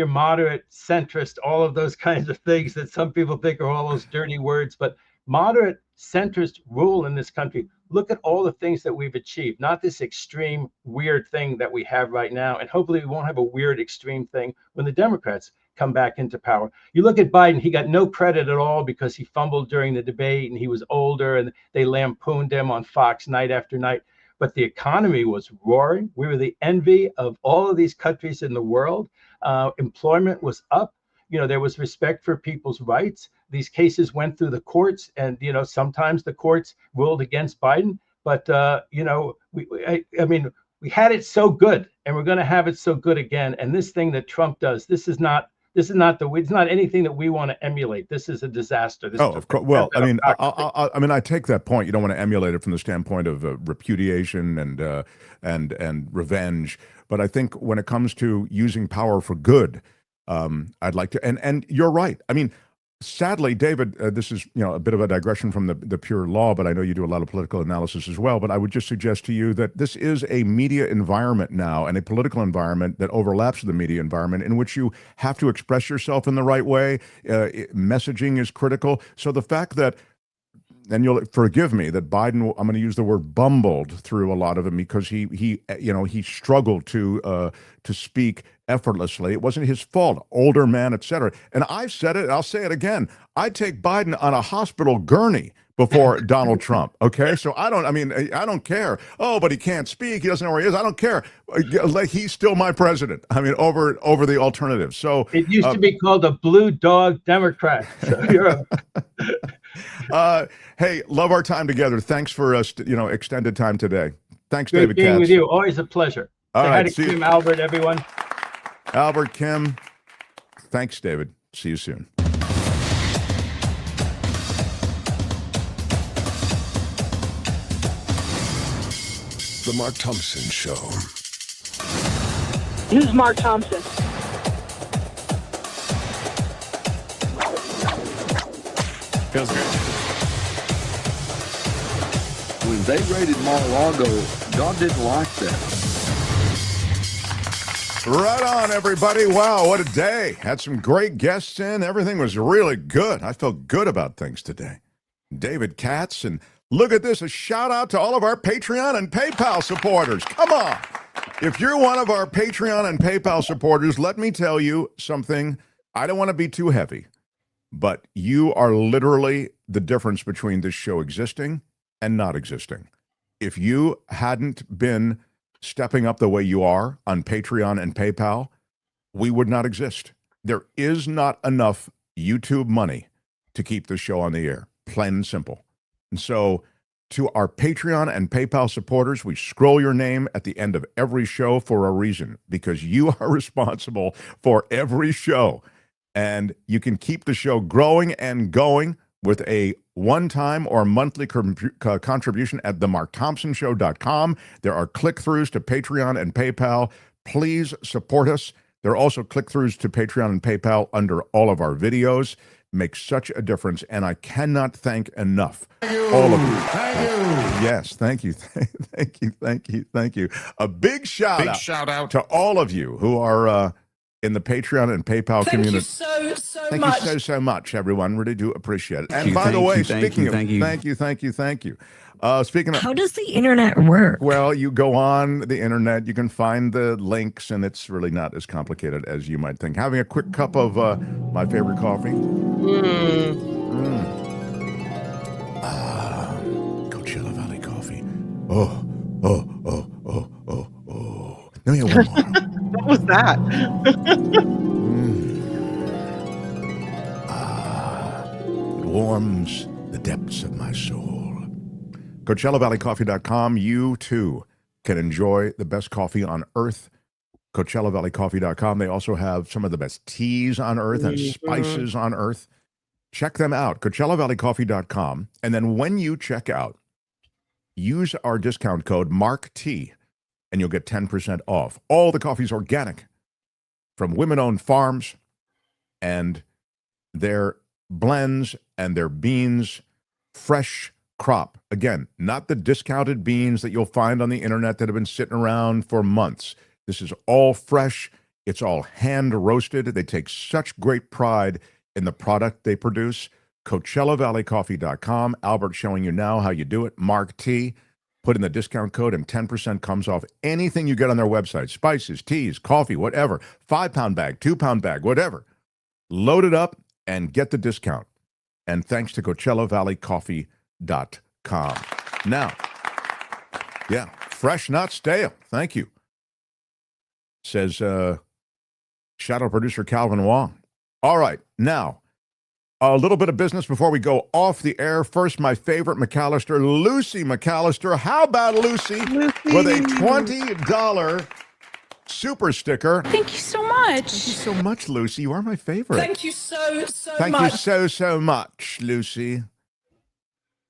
moderate centrist, all of those kinds of things that some people think are all those dirty words, but moderate centrist rule in this country. Look at all the things that we've achieved, not this extreme weird thing that we have right now. And hopefully we won't have a weird extreme thing when the Democrats come back into power. You look at Biden, he got no credit at all because he fumbled during the debate and he was older and they lampooned him on Fox night after night. But the economy was roaring. We were the envy of all of these countries in the world. Employment was up. There was respect for people's rights. These cases went through the courts, and sometimes the courts ruled against Biden. But we had it so good, and we're going to have it so good again. And this thing that Trump does, it's not anything that we want to emulate. This is a disaster. Of course. Well, I take that point. You don't want to emulate it from the standpoint of repudiation and revenge. But I think when it comes to using power for good, I'd like to. And you're right. I mean, sadly, David, this is a bit of a digression from the pure law, but I know you do a lot of political analysis as well. But I would just suggest to you that this is a media environment now and a political environment that overlaps with the media environment in which you have to express yourself in the right way. Messaging is critical. So the fact that, and you'll forgive me, that Biden, I'm going to use the word bumbled through a lot of them because he struggled to speak effortlessly. It wasn't his fault. Older man, etc. And I've said it. I'll say it again. I'd take Biden on a hospital gurney before Donald Trump. Okay, so I don't care. Oh, but he can't speak. He doesn't know where he is. I don't care. He's still my president. I mean, over the alternative. So it used to be called a blue dog Democrat. So you're hey, love our time together. Thanks for extended time today. Thanks, Good David being Katz. with you. Always a pleasure. All Say right, hi to Kim, Albert, everyone. Albert, Kim. Thanks, David. See you soon. The Mark Thompson Show. This is Mark Thompson. Feels good. When they raided Mar-a-Lago, God didn't like that. Right on, everybody. Wow, what a day. Had some great guests in. Everything was really good. I felt good about things today. David Katz, and look at this, a shout out to all of our Patreon and PayPal supporters. Come on. If you're one of our Patreon and PayPal supporters, let me tell you something. I don't want to be too heavy, but you are literally the difference between this show existing and not existing. If you hadn't been stepping up the way you are on Patreon and PayPal, we would not exist. There is not enough YouTube money to keep the show on the air, plain and simple. And so To our Patreon and PayPal supporters, we scroll your name at the end of every show for a reason, because you are responsible for every show. And you can keep the show growing and going with a one-time or monthly contribution at themarkthompsonshow.com. There are click-throughs to Patreon and PayPal. Please support us. There are also click-throughs to Patreon and PayPal under all of our videos. Makes such a difference, and I cannot thank enough all of you. Thank you. Yes, thank you, thank you. A big shout out to all of you who are in the Patreon and PayPal community. Thank you so Thank much. you so much, everyone. Really do appreciate it. Thank And you, by the thank way, you, thank speaking you, of, thank you. thank you. Speaking of, How does the internet work? well, you go on the internet, you can find the links, and it's really not as complicated as you might think. Having a quick cup of my favorite coffee. Coachella Valley coffee. Oh. Let me have one more. What was that? It warms the depths of my soul. CoachellaValleyCoffee.com. You too can enjoy the best coffee on earth. CoachellaValleyCoffee.com. They also have some of the best teas on earth and spices on earth. Check them out. CoachellaValleyCoffee.com. And then when you check out, use our discount code MARKT, and you'll get 10% off. All the coffee's organic from women-owned farms, and their blends and their beans, fresh crop. Again, not the discounted beans that you'll find on the internet that have been sitting around for months. This is all fresh. It's all hand-roasted. They take such great pride in the product they produce. CoachellaValleyCoffee.com. Albert showing you now how you do it. Mark T. Put in the discount code and 10% comes off anything you get on their website. Spices, teas, coffee, whatever. 5-pound bag, 2-pound bag, whatever. Load it up and get the discount. And thanks to CoachellaValleyCoffee.com. Now, yeah, fresh, not stale. Thank you. Says shadow producer Calvin Wong. All right, now, a little bit of business before we go off the air. First, my favorite McAllister, Lucy McAllister. How about Lucy with a $20 super sticker? Thank you so much. Thank you so much, Lucy. You are my favorite. Thank you so much. Thank you so much, Lucy.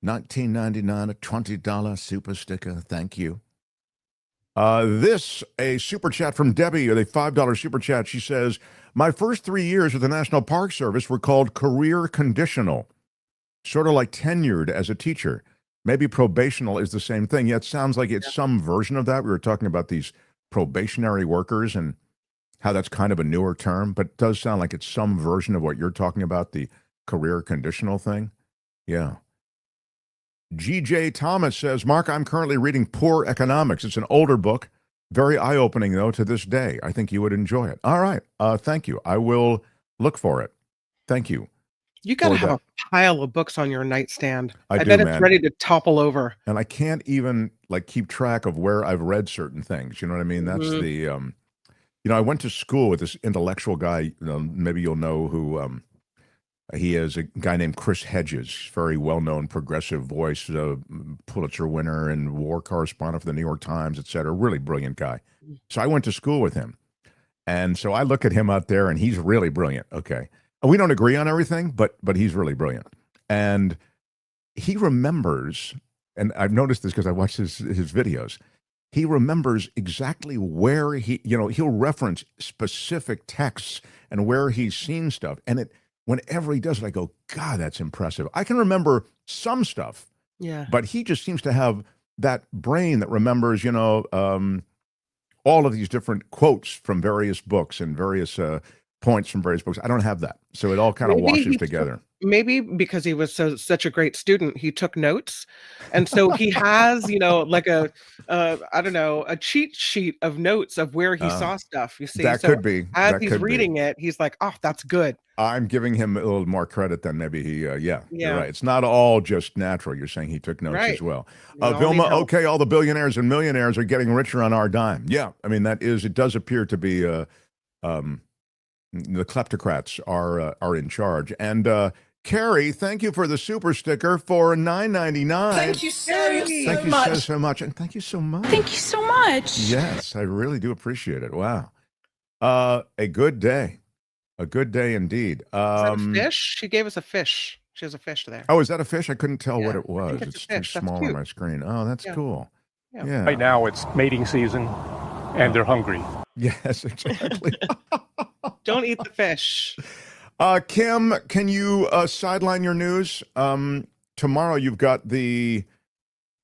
$19.99, a $20 super sticker. Thank you. A super chat from Debbie, with a $5 super chat. She says, my first 3 years with the National Park Service were called career conditional, sort of like tenured as a teacher. Maybe probational is the same thing. Yet sounds like it's some version of that. We were talking about these probationary workers and how that's kind of a newer term, but it does sound like it's some version of what you're talking about, the career conditional thing. Yeah. G.J. Thomas says, Mark, I'm currently reading Poor Economics. It's an older book. Very eye-opening, though, to this day. I think you would enjoy it. All right. Thank you. I will look for it. Thank you. You got to have a pile of books on your nightstand. I do, bet it's man. ready to topple over. And I can't even, keep track of where I've read certain things. You know what I mean? That's the, I went to school with this intellectual guy. Maybe you'll know who... he is a guy named Chris Hedges, very well-known progressive voice, Pulitzer winner and war correspondent for the New York Times, et cetera. Really brilliant guy. So I went to school with him. And so I look at him out there, and he's really brilliant. Okay. And we don't agree on everything, but he's really brilliant. And he remembers, and I've noticed this because I watched his videos, he remembers exactly where he'll reference specific texts and where he's seen stuff. And whenever he does it, I go, God, that's impressive. I can remember some stuff, but he just seems to have that brain that remembers, all of these different quotes from various books and various points from various books. I don't have that. So it all kind of washes together. Maybe because he was such a great student, he took notes. And so he has, a cheat sheet of notes of where he saw stuff. You see, that could be. As he's reading it, he's like, oh, that's good. I'm giving him a little more credit than maybe he, you're right. It's not all just natural. You're saying he took notes as well. Vilma, okay, all the billionaires and millionaires are getting richer on our dime. Yeah, I mean, it does appear to be the kleptocrats are in charge. And Carrie, thank you for the super sticker for $9.99. Thank you so much. And thank you so much. Thank you so much. Yes, I really do appreciate it. Wow. A good day. A good day indeed. Is that a fish? She gave us a fish. She has a fish there. Oh, is that a fish? I couldn't tell what it I was. think It's a too fish. That's small on cute. my screen. Oh, that's cool. Yeah. Right now it's mating season and they're hungry. Yes, exactly. Don't eat the fish. Kim, can you sideline your news? Tomorrow you've got the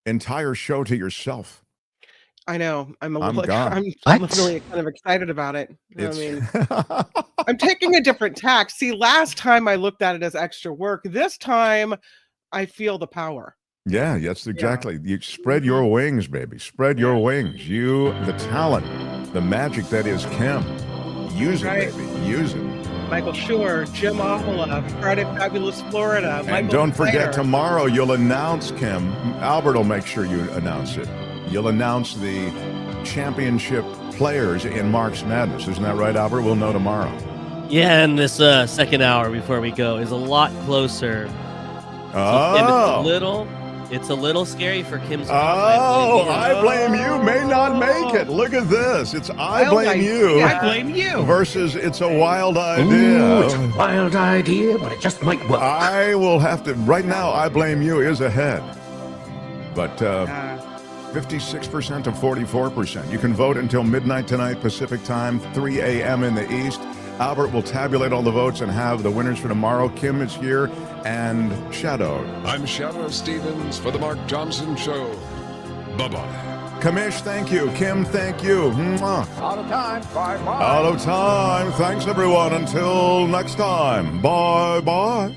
entire show to yourself. I know. I'm gone. literally kind of excited about it. I mean, I'm taking a different tack. See, last time I looked at it as extra work. This time I feel the power. Yeah, yes, exactly. You spread your wings, baby. Spread your wings. You, the talent, the magic that is Kim. Use it, baby. Use it. Michael Schur, Jim Ahola, Friday Fabulous Florida. And Michael don't forget, Clare. tomorrow you'll announce, Kim. Albert will make sure you announce it. You'll announce the championship players in March Madness. Isn't that right, Albert? We'll know tomorrow. Yeah, and this second hour before we go is a lot closer. Oh. Kim, it's a little scary for Kim's mom. I blame you may not make it. Look at this. It's I blame you. I blame you. Versus it's a wild idea. Ooh, it's a wild idea, but it just might work. I will have to, right now, I blame you is ahead. But 56% to 44%. You can vote until midnight tonight Pacific time, 3 a.m. in the East. Albert will tabulate all the votes and have the winners for tomorrow. Kim is here and Shadow. I'm Shadow Stevens for the Mark Thompson Show. Bye-bye. Kamish, thank you. Kim, thank you. Mwah. Out of time. Bye-bye. Out of time. Thanks, everyone. Until next time. Bye-bye.